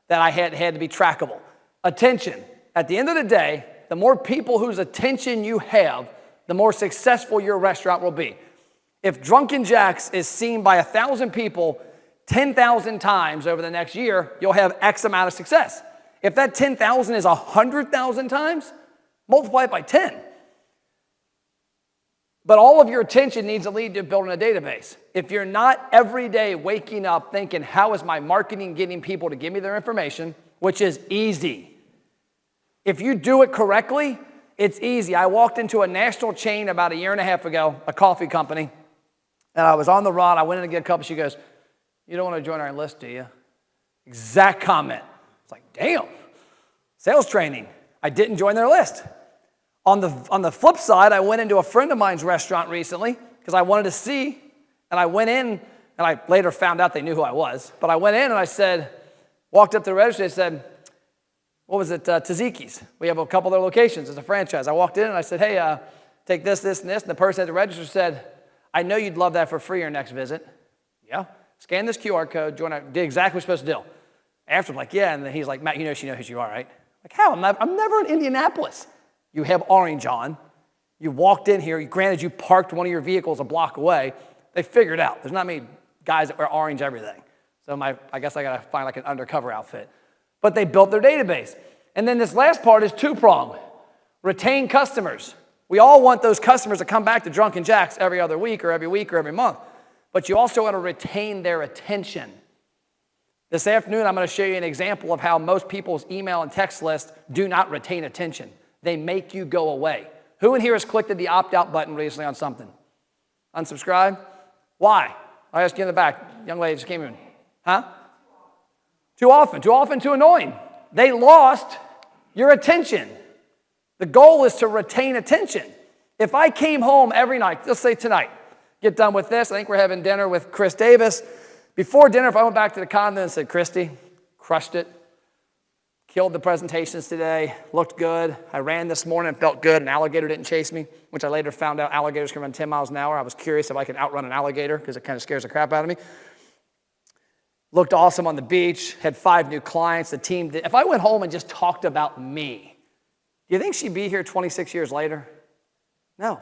that I had to be trackable. Attention. At the end of the day, the more people whose attention you have, the more successful your restaurant will be. If Drunken Jack's is seen by 1,000 people 10,000 times over the next year, you'll have X amount of success. If that 10,000 is 100,000 times, multiply it by 10. But all of your attention needs to lead to building a database. If you're not every day waking up thinking, how is my marketing getting people to give me their information, which is easy. If you do it correctly, it's easy. I walked into a national chain about 1.5 years ago, a coffee company, and I was on the run. I went in to get a cup. She goes, you don't want to join our list, do you? Exact comment. It's like, damn, sales training. I didn't join their list. On the flip side, I went into a friend of mine's restaurant recently because I wanted to see, and I went in, and I later found out they knew who I was, but I went in and I said, walked up to the register, they said, what was it, Tzatziki's. We have a couple other locations, it's a franchise. I walked in and I said, hey, take this, this, and this, and the person at the register said, I know you'd love that for free your next visit. Yeah. Scan this QR code, join our, did exactly what we're supposed to do. After I'm like, yeah, and then he's like, Matt, you know she knows who you are, right? Like, how? I'm never in Indianapolis. You have orange on. You walked in here. Granted, you parked one of your vehicles a block away. They figured out. There's not many guys that wear orange everything. So I guess I got to find like an undercover outfit. But they built their database. And then this last part is two-pronged. Retain customers. We all want those customers to come back to Drunken Jack's every other week or every month. But you also want to retain their attention. This afternoon, I'm going to show you an example of how most people's email and text lists do not retain attention. They make you go away. Who in here has clicked the opt-out button recently on something? Unsubscribe? Why? I asked you in the back. Young lady just came in. Huh? Too often, too annoying. They lost your attention. The goal is to retain attention. If I came home every night, let's say tonight, get done with this, I think we're having dinner with Chris Davis. Before dinner, if I went back to the condo and said, Christy, crushed it, killed the presentations today, looked good, I ran this morning and felt good, an alligator didn't chase me, which I later found out alligators can run 10 miles an hour. I was curious if I could outrun an alligator because it kind of scares the crap out of me. Looked awesome on the beach, had 5 new clients, the team did. If I went home and just talked about me, do you think she'd be here 26 years later? No.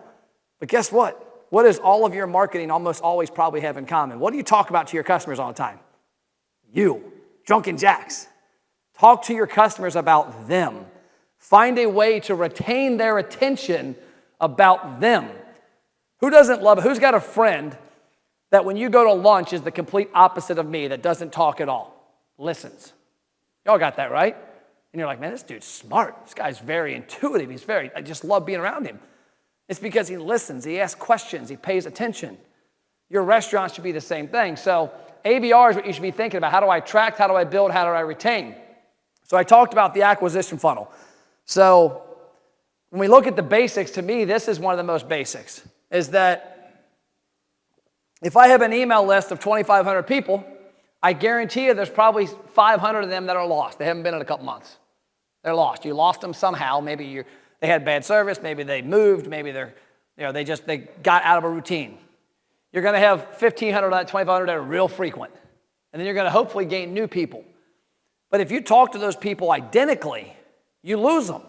But guess what? What does all of your marketing almost always probably have in common? What do you talk about to your customers all the time? You, Drunken Jack's. Talk to your customers about them. Find a way to retain their attention about them. Who doesn't love it? Who's got a friend that when you go to lunch is the complete opposite of me, that doesn't talk at all? Listens. Y'all got that, right? And you're like, man, this dude's smart. This guy's very intuitive. I just love being around him. It's because he listens, he asks questions, he pays attention. Your restaurant should be the same thing. So ABR is what you should be thinking about. How do I attract? How do I build? How do I retain? So I talked about the acquisition funnel. So when we look at the basics, to me, this is one of the most basics, is that if I have an email list of 2,500 people, I guarantee you there's probably 500 of them that are lost. They haven't been in a couple months. They're lost. You lost them somehow. Maybe they had bad service. Maybe they moved. Maybe they got out of a routine. You're going to have 1,500 out of 2,500 that are real frequent. And then you're going to hopefully gain new people. But if you talk to those people identically, you lose them.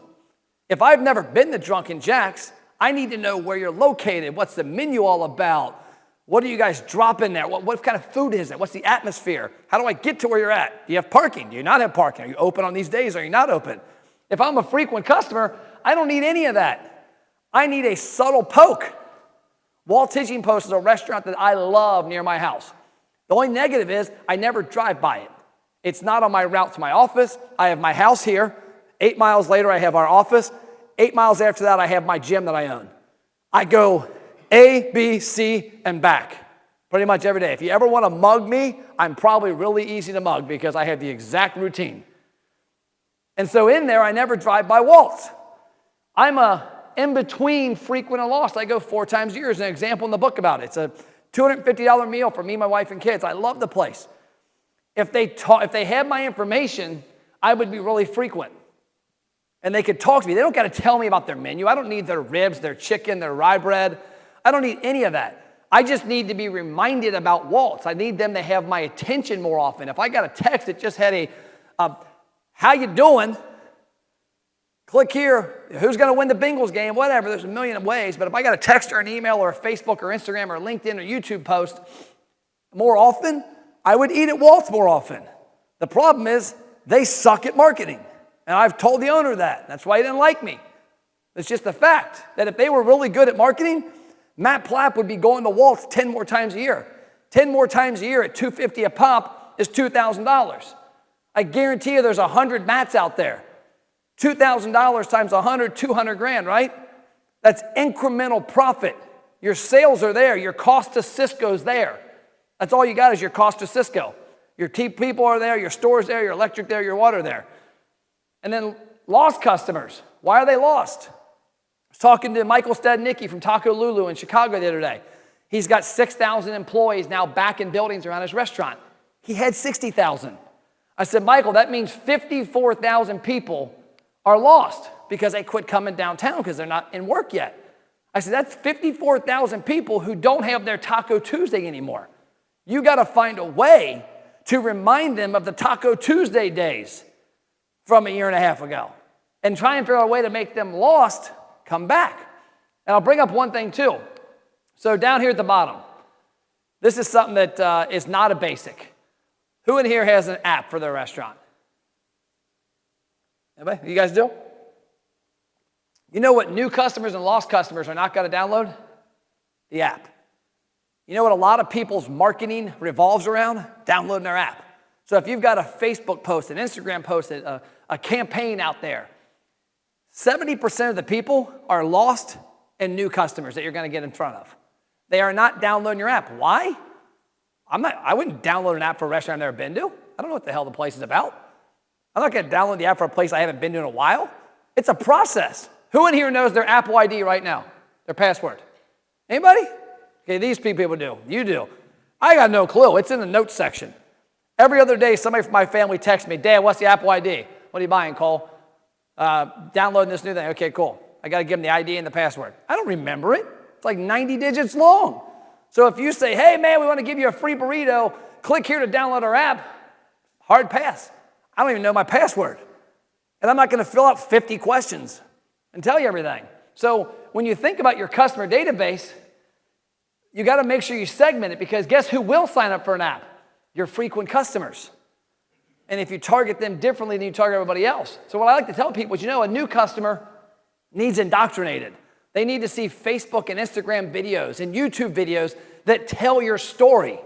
If I've never been to Drunken Jack's, I need to know where you're located. What's the menu all about? What do you guys drop in there? What kind of food is it? What's the atmosphere? How do I get to where you're at? Do you have parking? Do you not have parking? Are you open on these days? Are you not open? If I'm a frequent customer, I don't need any of that. I need a subtle poke. Walt Teaching Post is a restaurant that I love near my house. The only negative is I never drive by it. It's not on my route to my office. I have my house here. 8 miles later, I have our office. 8 miles after that, I have my gym that I own. I go A, B, C, and back pretty much every day. If you ever want to mug me, I'm probably really easy to mug because I have the exact routine. And so in there, I never drive by Walt's. I'm a in-between frequent and lost. I go 4 times a year. There's an example in the book about it. It's a $250 meal for me, my wife, and kids. I love the place. If they had my information, I would be really frequent. And they could talk to me. They don't got to tell me about their menu. I don't need their ribs, their chicken, their rye bread. I don't need any of that. I just need to be reminded about Walt's. I need them to have my attention more often. If I got a text that just had how you doing? Click here. Who's going to win the Bengals game? Whatever. There's a million ways. But if I got a text or an email or a Facebook or Instagram or LinkedIn or YouTube post more often, I would eat at Walt's more often. The problem is they suck at marketing. And I've told the owner that. That's why he didn't like me. It's just a fact that if they were really good at marketing, Matt Plapp would be going to Walt's 10 more times a year. 10 more times a year at $250 a pop is $2,000. I guarantee you there's 100 Matts out there. $2,000 times 100, 200 grand, right? That's incremental profit. Your sales are there. Your cost to Cisco's there. That's all you got is your cost to Cisco. Your people are there. Your store's there. Your electric there. Your water there. And then lost customers. Why are they lost? I was talking to Michael Stednicki from Taco Lulu in Chicago the other day. He's got 6,000 employees now back in buildings around his restaurant. He had 60,000. I said, Michael, that means 54,000 people are lost because they quit coming downtown because they're not in work yet. I said, that's 54,000 people who don't have their Taco Tuesday anymore. You got to find a way to remind them of the Taco Tuesday days from a year and a half ago and try and figure out a way to make them lost come back. And I'll bring up one thing too. So down here at the bottom, this is something that is not a basic. Who in here has an app for their restaurant? Anybody? You guys do? You know what new customers and lost customers are not going to download? The app. You know what a lot of people's marketing revolves around? Downloading their app. So if you've got a Facebook post, an Instagram post, a campaign out there, 70% of the people are lost and new customers that you're going to get in front of. They are not downloading your app. Why? I wouldn't download an app for a restaurant I've never been to. I don't know what the hell the place is about. I'm not going to download the app for a place I haven't been to in a while. It's a process. Who in here knows their Apple ID right now? Their password? Anybody? Okay, these people do. You do. I got no clue. It's in the notes section. Every other day, somebody from my family texts me, Dad, what's the Apple ID? What are you buying, Cole? Downloading this new thing. Okay, cool. I got to give them the ID and the password. I don't remember it. It's like 90 digits long. So if you say, hey, man, we want to give you a free burrito, click here to download our app, hard pass. I don't even know my password. And I'm not going to fill out 50 questions and tell you everything. So when you think about your customer database, you got to make sure you segment it because guess who will sign up for an app? Your frequent customers. And if you target them differently than you target everybody else. So what I like to tell people is, a new customer needs indoctrinated. They need to see Facebook and Instagram videos and YouTube videos that tell your story.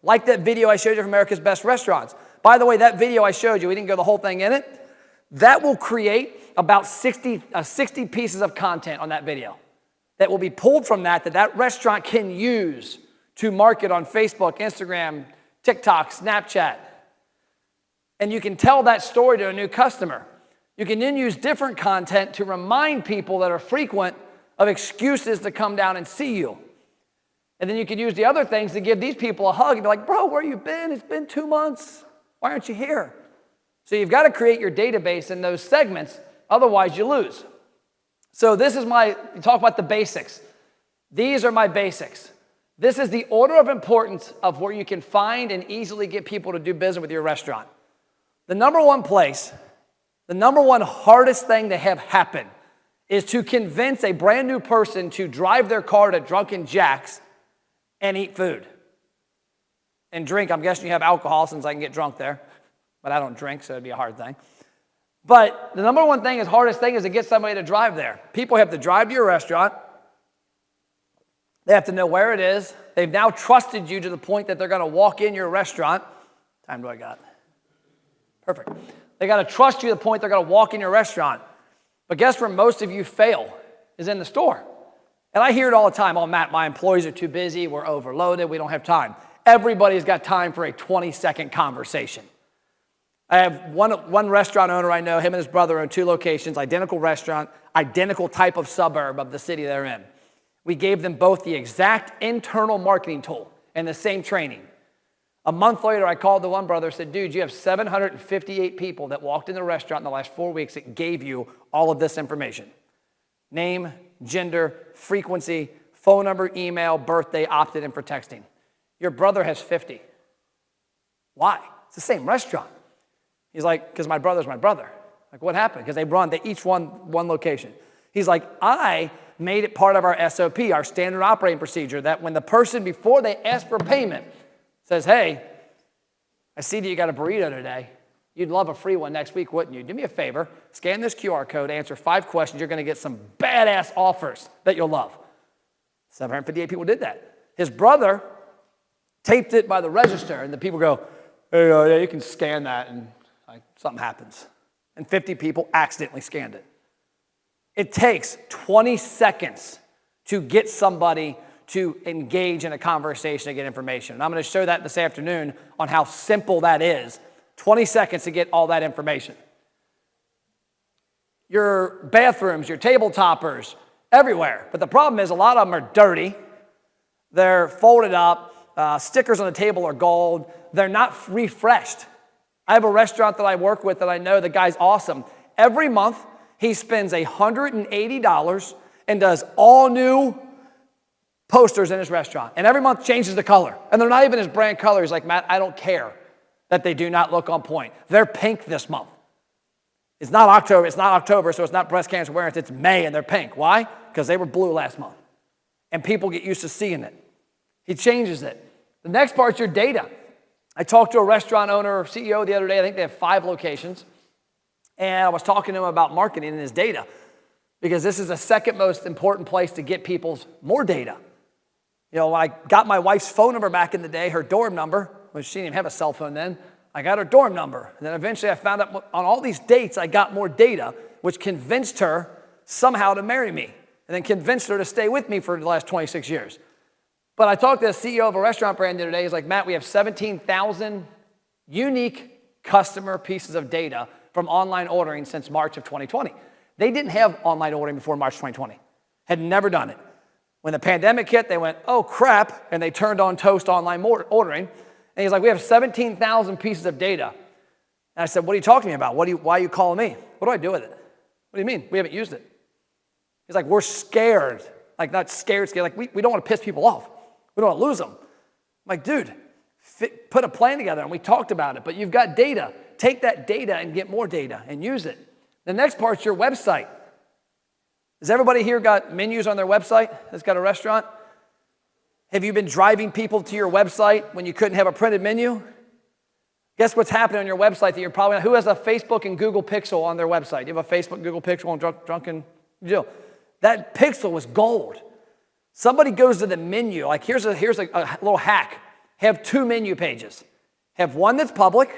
Like that video I showed you from America's Best Restaurants. By the way, that video I showed you, we didn't go the whole thing in it. That will create about 60 pieces of content on that video that will be pulled from that restaurant can use to market on Facebook, Instagram, TikTok, Snapchat. And you can tell that story to a new customer. You can then use different content to remind people that are frequent of excuses to come down and see you. And then you can use the other things to give these people a hug and be like, bro, where you been? It's been 2 months. Why aren't you here? So you've got to create your database in those segments, otherwise you lose. So this is you talk about the basics. These are my basics. This is the order of importance of where you can find and easily get people to do business with your restaurant. The number one place, the number one hardest thing to have happen is to convince a brand new person to drive their car to Drunken Jack's and eat food. And drink, I'm guessing you have alcohol since I can get drunk there. But I don't drink, so it'd be a hard thing. But the number one thing, hardest thing is to get somebody to drive there. People have to drive to your restaurant. They have to know where it is. They've now trusted you to the point that they're going to walk in your restaurant. Time do I got? Perfect. They got to trust you to the point they're going to walk in your restaurant. But guess where most of you fail is in the store. And I hear it all the time. Oh, Matt, my employees are too busy. We're overloaded. We don't have time. Everybody's got time for a 20-second conversation. I have one restaurant owner I know, him and his brother own 2 locations, identical restaurant, identical type of suburb of the city they're in. We gave them both the exact internal marketing tool and the same training. A month later, I called the one brother and said, dude, you have 758 people that walked in the restaurant in the last 4 weeks that gave you all of this information. Name, gender, frequency, phone number, email, birthday, opted in for texting. Your brother has 50. Why? It's the same restaurant. He's like, because my brother's my brother. Like, what happened? Because they each run one location. He's like, I made it part of our SOP, our standard operating procedure, that when the person, before they ask for payment, says, hey, I see that you got a burrito today. You'd love a free one next week, wouldn't you? Do me a favor, scan this QR code, answer 5 questions. You're going to get some badass offers that you'll love. 758 people did that. His brother taped it by the register, and the people go, hey, yeah, you can scan that, and something happens. And 50 people accidentally scanned it. It takes 20 seconds to get somebody to engage in a conversation to get information. And I'm going to show that this afternoon on how simple that is. 20 seconds to get all that information. Your bathrooms, your table toppers, everywhere. But the problem is a lot of them are dirty. They're folded up. Stickers on the table are gold. They're not refreshed. I have a restaurant that I work with that I know the guy's awesome. Every month, he spends $180 and does all new posters in his restaurant. And every month changes the color. And they're not even his brand color. He's like, Matt, I don't care that they do not look on point. They're pink this month. It's not October, so it's not breast cancer awareness. It's May and they're pink. Why? Because they were blue last month. And people get used to seeing it. He changes it. The next part's your data. I talked to a restaurant owner or CEO the other day. I think they have 5 locations. And I was talking to him about marketing and his data, because this is the second most important place to get people's more data. You know, when I got my wife's phone number back in the day, her dorm number, which she didn't even have a cell phone then, I got her dorm number. And then eventually I found out on all these dates, I got more data, which convinced her somehow to marry me, and then convinced her to stay with me for the last 26 years. But I talked to the CEO of a restaurant brand the other day. He's like, Matt, we have 17,000 unique customer pieces of data from online ordering since March of 2020. They didn't have online ordering before March 2020. Had never done it. When the pandemic hit, they went, oh crap, and they turned on Toast online ordering. And he's like, we have 17,000 pieces of data. And I said, what are you talking about? Why are you calling me? What do I do with it? What do you mean? We haven't used it. He's like, we're scared. Like, not scared. Like, we don't want to piss people off. We don't want to lose them. I'm like, dude, put a plan together, and we talked about it. But you've got data. Take that data and get more data and use it. The next part's your website. Has everybody here got menus on their website that's got a restaurant? Have you been driving people to your website when you couldn't have a printed menu? Guess what's happening on your website that you're probably not? Who has a Facebook and Google Pixel on their website? You have a Facebook, Google Pixel on Drunken Jill. That pixel was gold. Somebody goes to the menu. Like, here's a little hack. Have 2 menu pages. Have one that's public.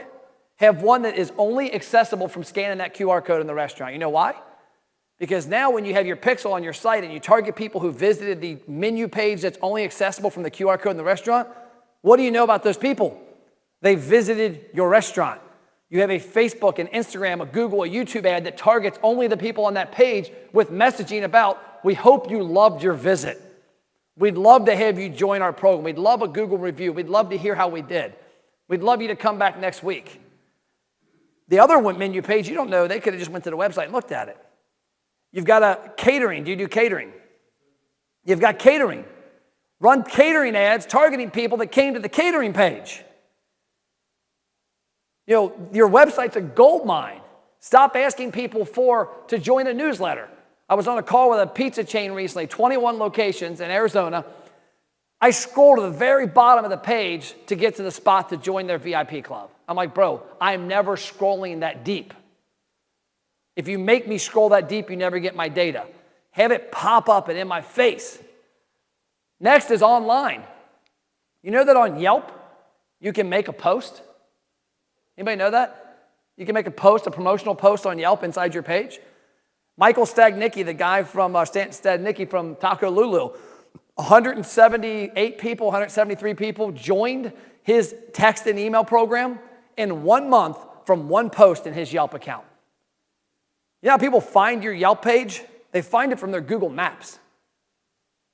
Have one that is only accessible from scanning that QR code in the restaurant. You know why? Because now when you have your pixel on your site and you target people who visited the menu page that's only accessible from the QR code in the restaurant, what do you know about those people? They visited your restaurant. You have a Facebook, an Instagram, a Google, a YouTube ad that targets only the people on that page with messaging about, we hope you loved your visit. We'd love to have you join our program. We'd love a Google review. We'd love to hear how we did. We'd love you to come back next week. The other menu page, you don't know, they could have just went to the website and looked at it. You've got a catering. Do you do catering? You've got catering. Run catering ads targeting people that came to the catering page. You know, your website's a gold mine. Stop asking people to join a newsletter. I was on a call with a pizza chain recently, 21 locations in Arizona. I scrolled to the very bottom of the page to get to the spot to join their VIP club. I'm like, bro, I'm never scrolling that deep. If you make me scroll that deep, you never get my data. Have it pop up and in my face. Next is online. You know that on Yelp, you can make a post? Anybody know that? You can make a post, a promotional post on Yelp inside your page. Michael Stagnicki, the guy from Stagnicki from Taco Lulu, 178 people, 173 people joined his text and email program in 1 month from one post in his Yelp account. You know how people find your Yelp page? They find it from their Google Maps.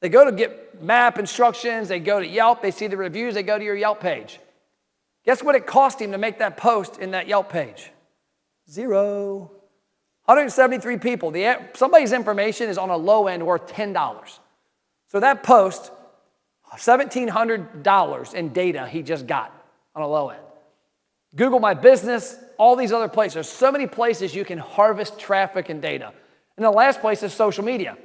They go to get map instructions, they go to Yelp, they see the reviews, they go to your Yelp page. Guess what it cost him to make that post in that Yelp page? 0. 173 people. Somebody's information is on a low end worth $10. So that post, $1,700 in data he just got on a low end. Google My Business, all these other places. There's so many places you can harvest traffic and data. And the last place is social media.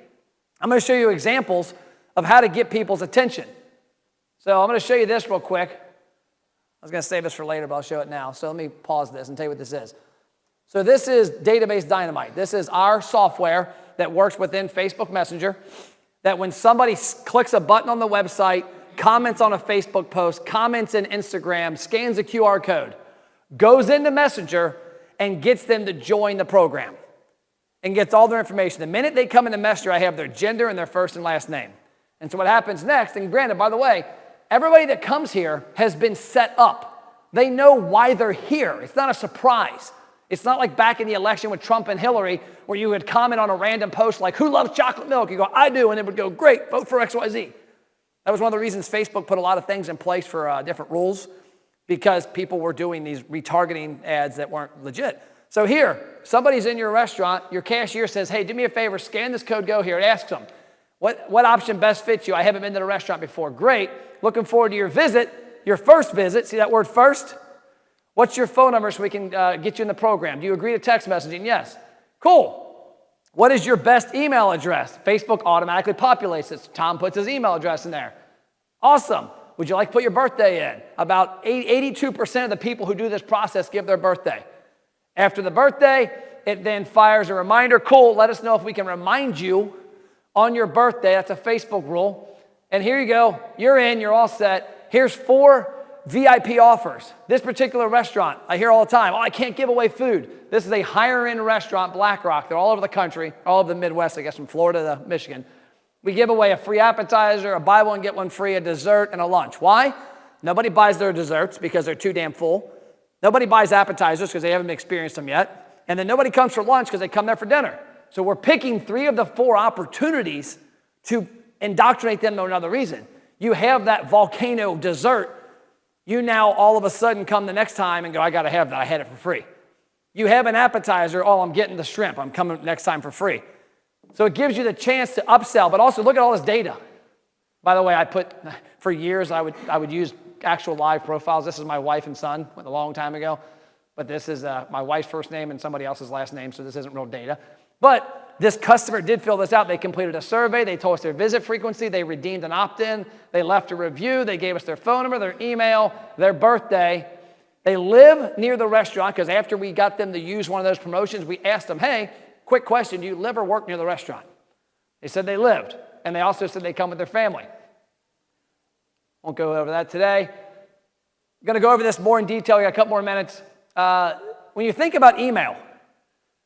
I'm going to show you examples of how to get people's attention. So I'm going to show you this real quick. I was going to save this for later, but I'll show it now. So let me pause this and tell you what this is. So this is Database Dynamite. This is our software that works within Facebook Messenger, that when somebody clicks a button on the website, comments on a Facebook post, comments in Instagram, scans a QR code, goes into Messenger, and gets them to join the program and gets all their information. The minute they come into Messenger, I have their gender and their first and last name. And so what happens next, and granted, by the way, everybody that comes here has been set up. They know why they're here. It's not a surprise. It's not like back in the election with Trump and Hillary, where you would comment on a random post like, who loves chocolate milk? You go, I do, and it would go, great, vote for XYZ. That was one of the reasons Facebook put a lot of things in place for different rules, because people were doing these retargeting ads that weren't legit. So here, somebody's in your restaurant, your cashier says, hey, do me a favor, scan this code, go here. It asks them, what option best fits you? I haven't been to the restaurant before. Great, looking forward to your visit, your first visit. See that word first? What's your phone number so we can get you in the program? Do you agree to text messaging? Yes. Cool. What is your best email address? Facebook automatically populates it. Tom puts his email address in there. Awesome. Would you like to put your birthday in? About 82% of the people who do this process give their birthday. After the birthday, it then fires a reminder. Cool, let us know if we can remind you on your birthday. That's a Facebook rule. And here you go. You're in, you're all set. Here's 4 VIP offers. This particular restaurant, I hear all the time, oh, I can't give away food. This is a higher-end restaurant, Black Rock. They're all over the country, all over the Midwest, I guess, from Florida to Michigan. We give away a free appetizer, a buy one, get one free, a dessert, and a lunch. Why? Nobody buys their desserts because they're too damn full. Nobody buys appetizers because they haven't experienced them yet. And then nobody comes for lunch because they come there for dinner. So we're picking 3 of the 4 opportunities to indoctrinate them to another reason. You have that volcano dessert. You now all of a sudden come the next time and go, I got to have that. I had it for free. You have an appetizer. Oh, I'm getting the shrimp. I'm coming next time for free. So it gives you the chance to upsell, but also look at all this data. By the way, for years, I would use actual live profiles. This is my wife and son, went a long time ago. But this is my wife's first name and somebody else's last name, so this isn't real data. But this customer did fill this out. They completed a survey. They told us their visit frequency. They redeemed an opt-in. They left a review. They gave us their phone number, their email, their birthday. They live near the restaurant, because after we got them to use one of those promotions, we asked them, hey, quick question, do you live or work near the restaurant? They said they lived, and they also said they come with their family. Won't go over that today. I'm going to go over this more in detail. We got a couple more minutes. When you think about email,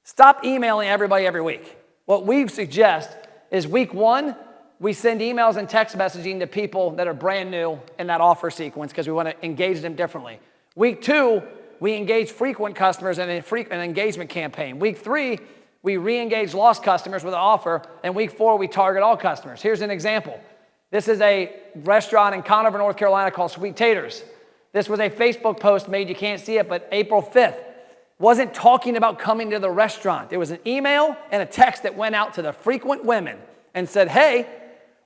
stop emailing everybody every week. What we suggest is week 1, we send emails and text messaging to people that are brand new in that offer sequence, because we want to engage them differently. Week 2, we engage frequent customers in an engagement campaign. Week 3, we re-engage lost customers with an offer. And week 4, we target all customers. Here's an example. This is a restaurant in Conover, North Carolina called Sweet Taters. This was a Facebook post made, you can't see it, but April 5th. Wasn't talking about coming to the restaurant. There was an email and a text that went out to the frequent women and said, hey,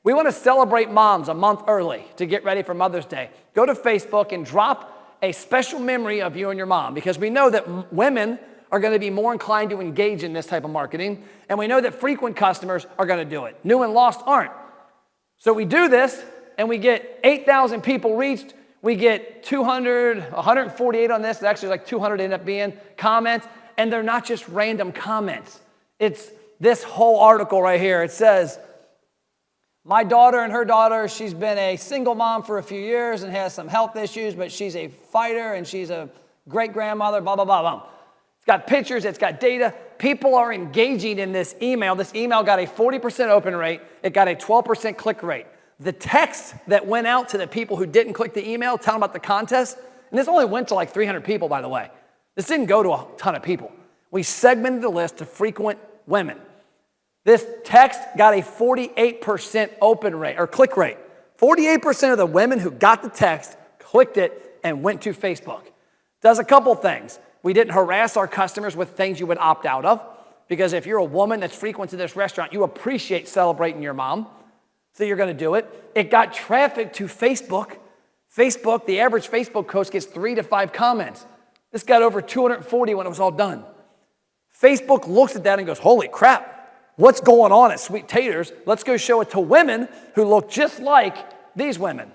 we want to celebrate moms a month early to get ready for Mother's Day. Go to Facebook and drop a special memory of you and your mom, because we know that women are going to be more inclined to engage in this type of marketing, and we know that frequent customers are going to do it. New and lost aren't. So we do this, and we get 8,000 people reached. We get 148 on this. Actually, like 200 end up being comments, and they're not just random comments. It's this whole article right here. It says, my daughter and her daughter, she's been a single mom for a few years and has some health issues, but she's a fighter and she's a great grandmother, blah, blah, blah, blah. got pictures, it's got data. People are engaging in this email. This email got a 40% open rate. It got a 12% click rate. The text that went out to the people who didn't click the email, telling them about the contest, and this only went to like 300 people, by the way. This didn't go to a ton of people. We segmented the list to frequent women. This text got a 48% open rate, or click rate. 48% of the women who got the text clicked it and went to Facebook. Does a couple things. We didn't harass our customers with things you would opt out of, because if you're a woman that's frequent to this restaurant, you appreciate celebrating your mom, so you're gonna do it. It got traffic to Facebook. Facebook, the average Facebook post gets 3 to 5 comments. This got over 240 when it was all done. Facebook looks at that and goes, holy crap, what's going on at Sweet Taters? Let's go show it to women who look just like these women.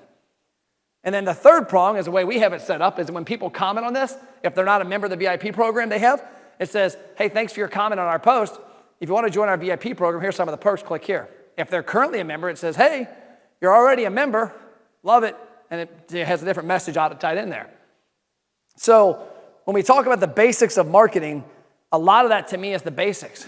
And then the third prong is the way we have it set up is when people comment on this, if they're not a member of the VIP program they have, it says, hey, thanks for your comment on our post. If you want to join our VIP program, here's some of the perks, click here. If they're currently a member, it says, hey, you're already a member, love it, and it has a different message tied in there. So when we talk about the basics of marketing, a lot of that to me is the basics.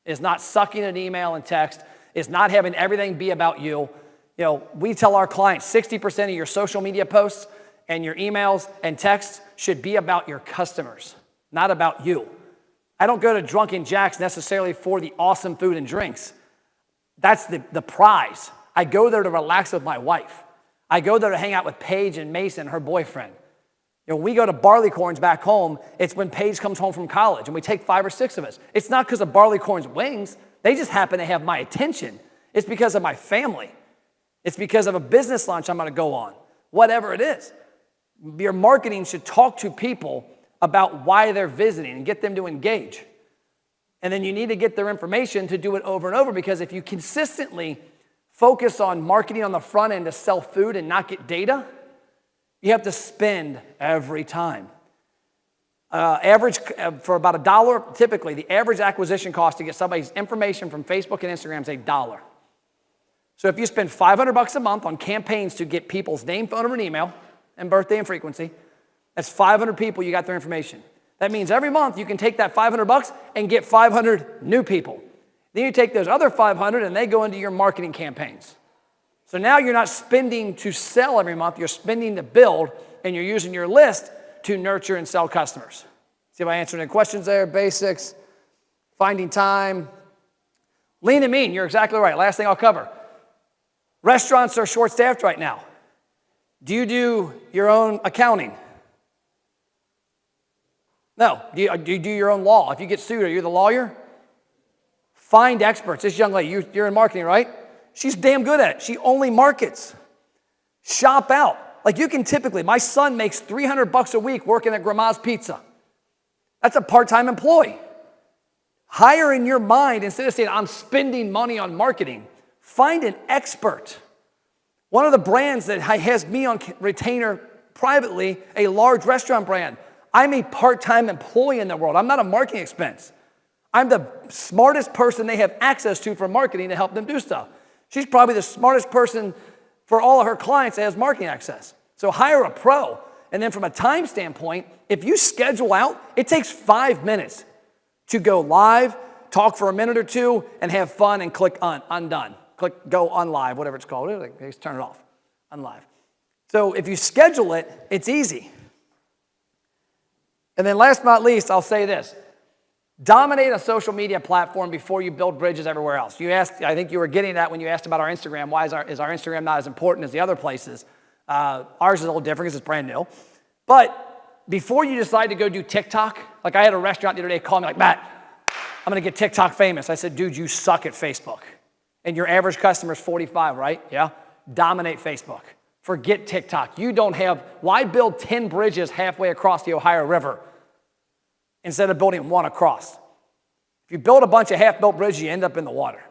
Is not sucking an email and text, is not having everything be about you. You know, we tell our clients 60% of your social media posts and your emails and texts should be about your customers, not about you. I don't go to Drunken Jack's necessarily for the awesome food and drinks. That's the prize. I go there to relax with my wife. I go there to hang out with Paige and Mason, her boyfriend. You know, we go to Barleycorns back home, it's when Paige comes home from college, and we take 5 or 6 of us. It's not because of Barleycorns wings. They just happen to have my attention. It's because of my family. It's because of a business lunch I'm going to go on. Whatever it is. Your marketing should talk to people about why they're visiting and get them to engage. And then you need to get their information to do it over and over, because if you consistently focus on marketing on the front end to sell food and not get data, you have to spend every time. Average for about $1, typically, the average acquisition cost to get somebody's information from Facebook and Instagram is $1. So if you spend $500 a month on campaigns to get people's name, phone number, and email, and birthday and frequency, that's 500 people you got their information. That means every month you can take that $500 and get 500 new people. Then you take those other 500 and they go into your marketing campaigns. So now you're not spending to sell every month, you're spending to build, and you're using your list to nurture and sell customers. See if I answered any questions there, basics, finding time. Lean and mean, you're exactly right. Last thing I'll cover. Restaurants are short-staffed right now. Do you do your own accounting? No. Do you do your own law? If you get sued, are you the lawyer? Find experts. This young lady, you're in marketing, right? She's damn good at it. She only markets. Shop out. Like you can typically, my son makes $300 a week working at Grandma's Pizza. That's a part-time employee. Hire in your mind, instead of saying, I'm spending money on marketing, find an expert. One of the brands that has me on retainer privately, a large restaurant brand, I'm a part-time employee in the world. I'm not a marketing expense. I'm the smartest person they have access to for marketing to help them do stuff. She's probably the smartest person for all of her clients that has marketing access. So hire a pro. And then from a time standpoint, if you schedule out, it takes 5 minutes to go live, talk for a minute or two, and have fun and click undone. Click go on live, whatever it's called. Just turn it off, unlive. So if you schedule it, it's easy. And then last but not least, I'll say this. Dominate a social media platform before you build bridges everywhere else. You asked, I think you were getting that when you asked about our Instagram. Why is our Instagram not as important as the other places? Ours is a little different because it's brand new. But before you decide to go do TikTok, like I had a restaurant the other day call me like, Matt, I'm going to get TikTok famous. I said, dude, you suck at Facebook. And your average customer is 45, right? Yeah. Dominate Facebook. Forget TikTok. You don't have, why build 10 bridges halfway across the Ohio River instead of building one across? If you build a bunch of half-built bridges, you end up in the water.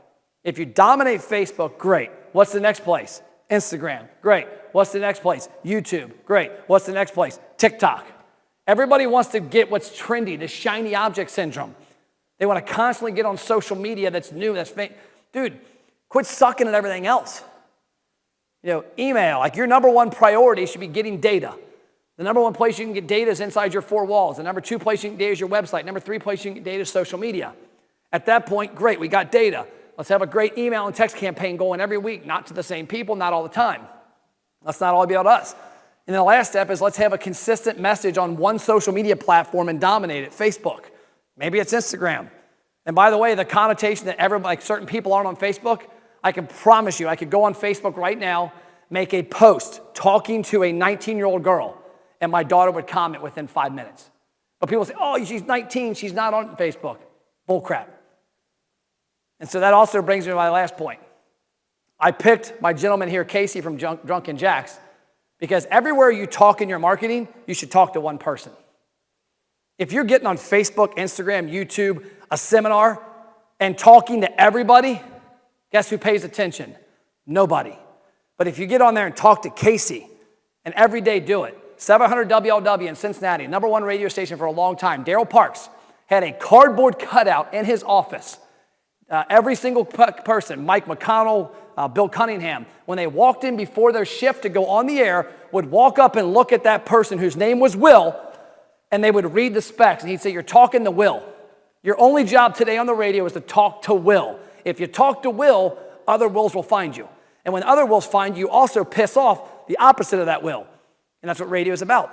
If you dominate Facebook, great. What's the next place? Instagram, great. What's the next place? YouTube, great. What's the next place? TikTok. Everybody wants to get what's trendy, the shiny object syndrome. They want to constantly get on social media that's new, that's fake. Dude, quit sucking at everything else. You know, email, like your number one priority should be getting data. The number one place you can get data is inside your four walls. The number two place you can get data is your website. Number three place you can get data is social media. At that point, great, we got data. Let's have a great email and text campaign going every week, not to the same people, not all the time. Let's not all be about us. And then the last step is let's have a consistent message on one social media platform and dominate it, Facebook. Maybe it's Instagram. And by the way, the connotation that everybody, like certain people aren't on Facebook, I can promise you, I could go on Facebook right now, make a post talking to a 19-year-old girl, and my daughter would comment within 5 minutes. But people say, oh, she's 19, she's not on Facebook. Bull crap. And so that also brings me to my last point. I picked my gentleman here, Casey from Drunken Jacks, because everywhere you talk in your marketing, you should talk to one person. If you're getting on Facebook, Instagram, YouTube, a seminar, and talking to everybody, guess who pays attention? Nobody. But if you get on there and talk to Casey, and every day do it, 700 WLW in Cincinnati, number one radio station for a long time, Daryl Parks had a cardboard cutout in his office. Every single person, Mike McConnell, Bill Cunningham, when they walked in before their shift to go on the air, would walk up and look at that person whose name was Will, and they would read the specs, and he'd say, you're talking to Will. Your only job today on the radio is to talk to Will. If you talk to Will, other Wills will find you. And when other Wills find you, also piss off the opposite of that Will. And that's what radio is about.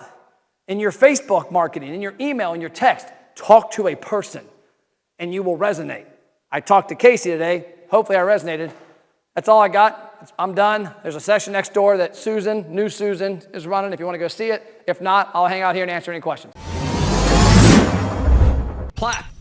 In your Facebook marketing, in your email, in your text, talk to a person, and you will resonate. I talked to Casey today. Hopefully I resonated. That's all I got. I'm done. There's a session next door that new Susan, is running if you want to go see it. If not, I'll hang out here and answer any questions. Plapp.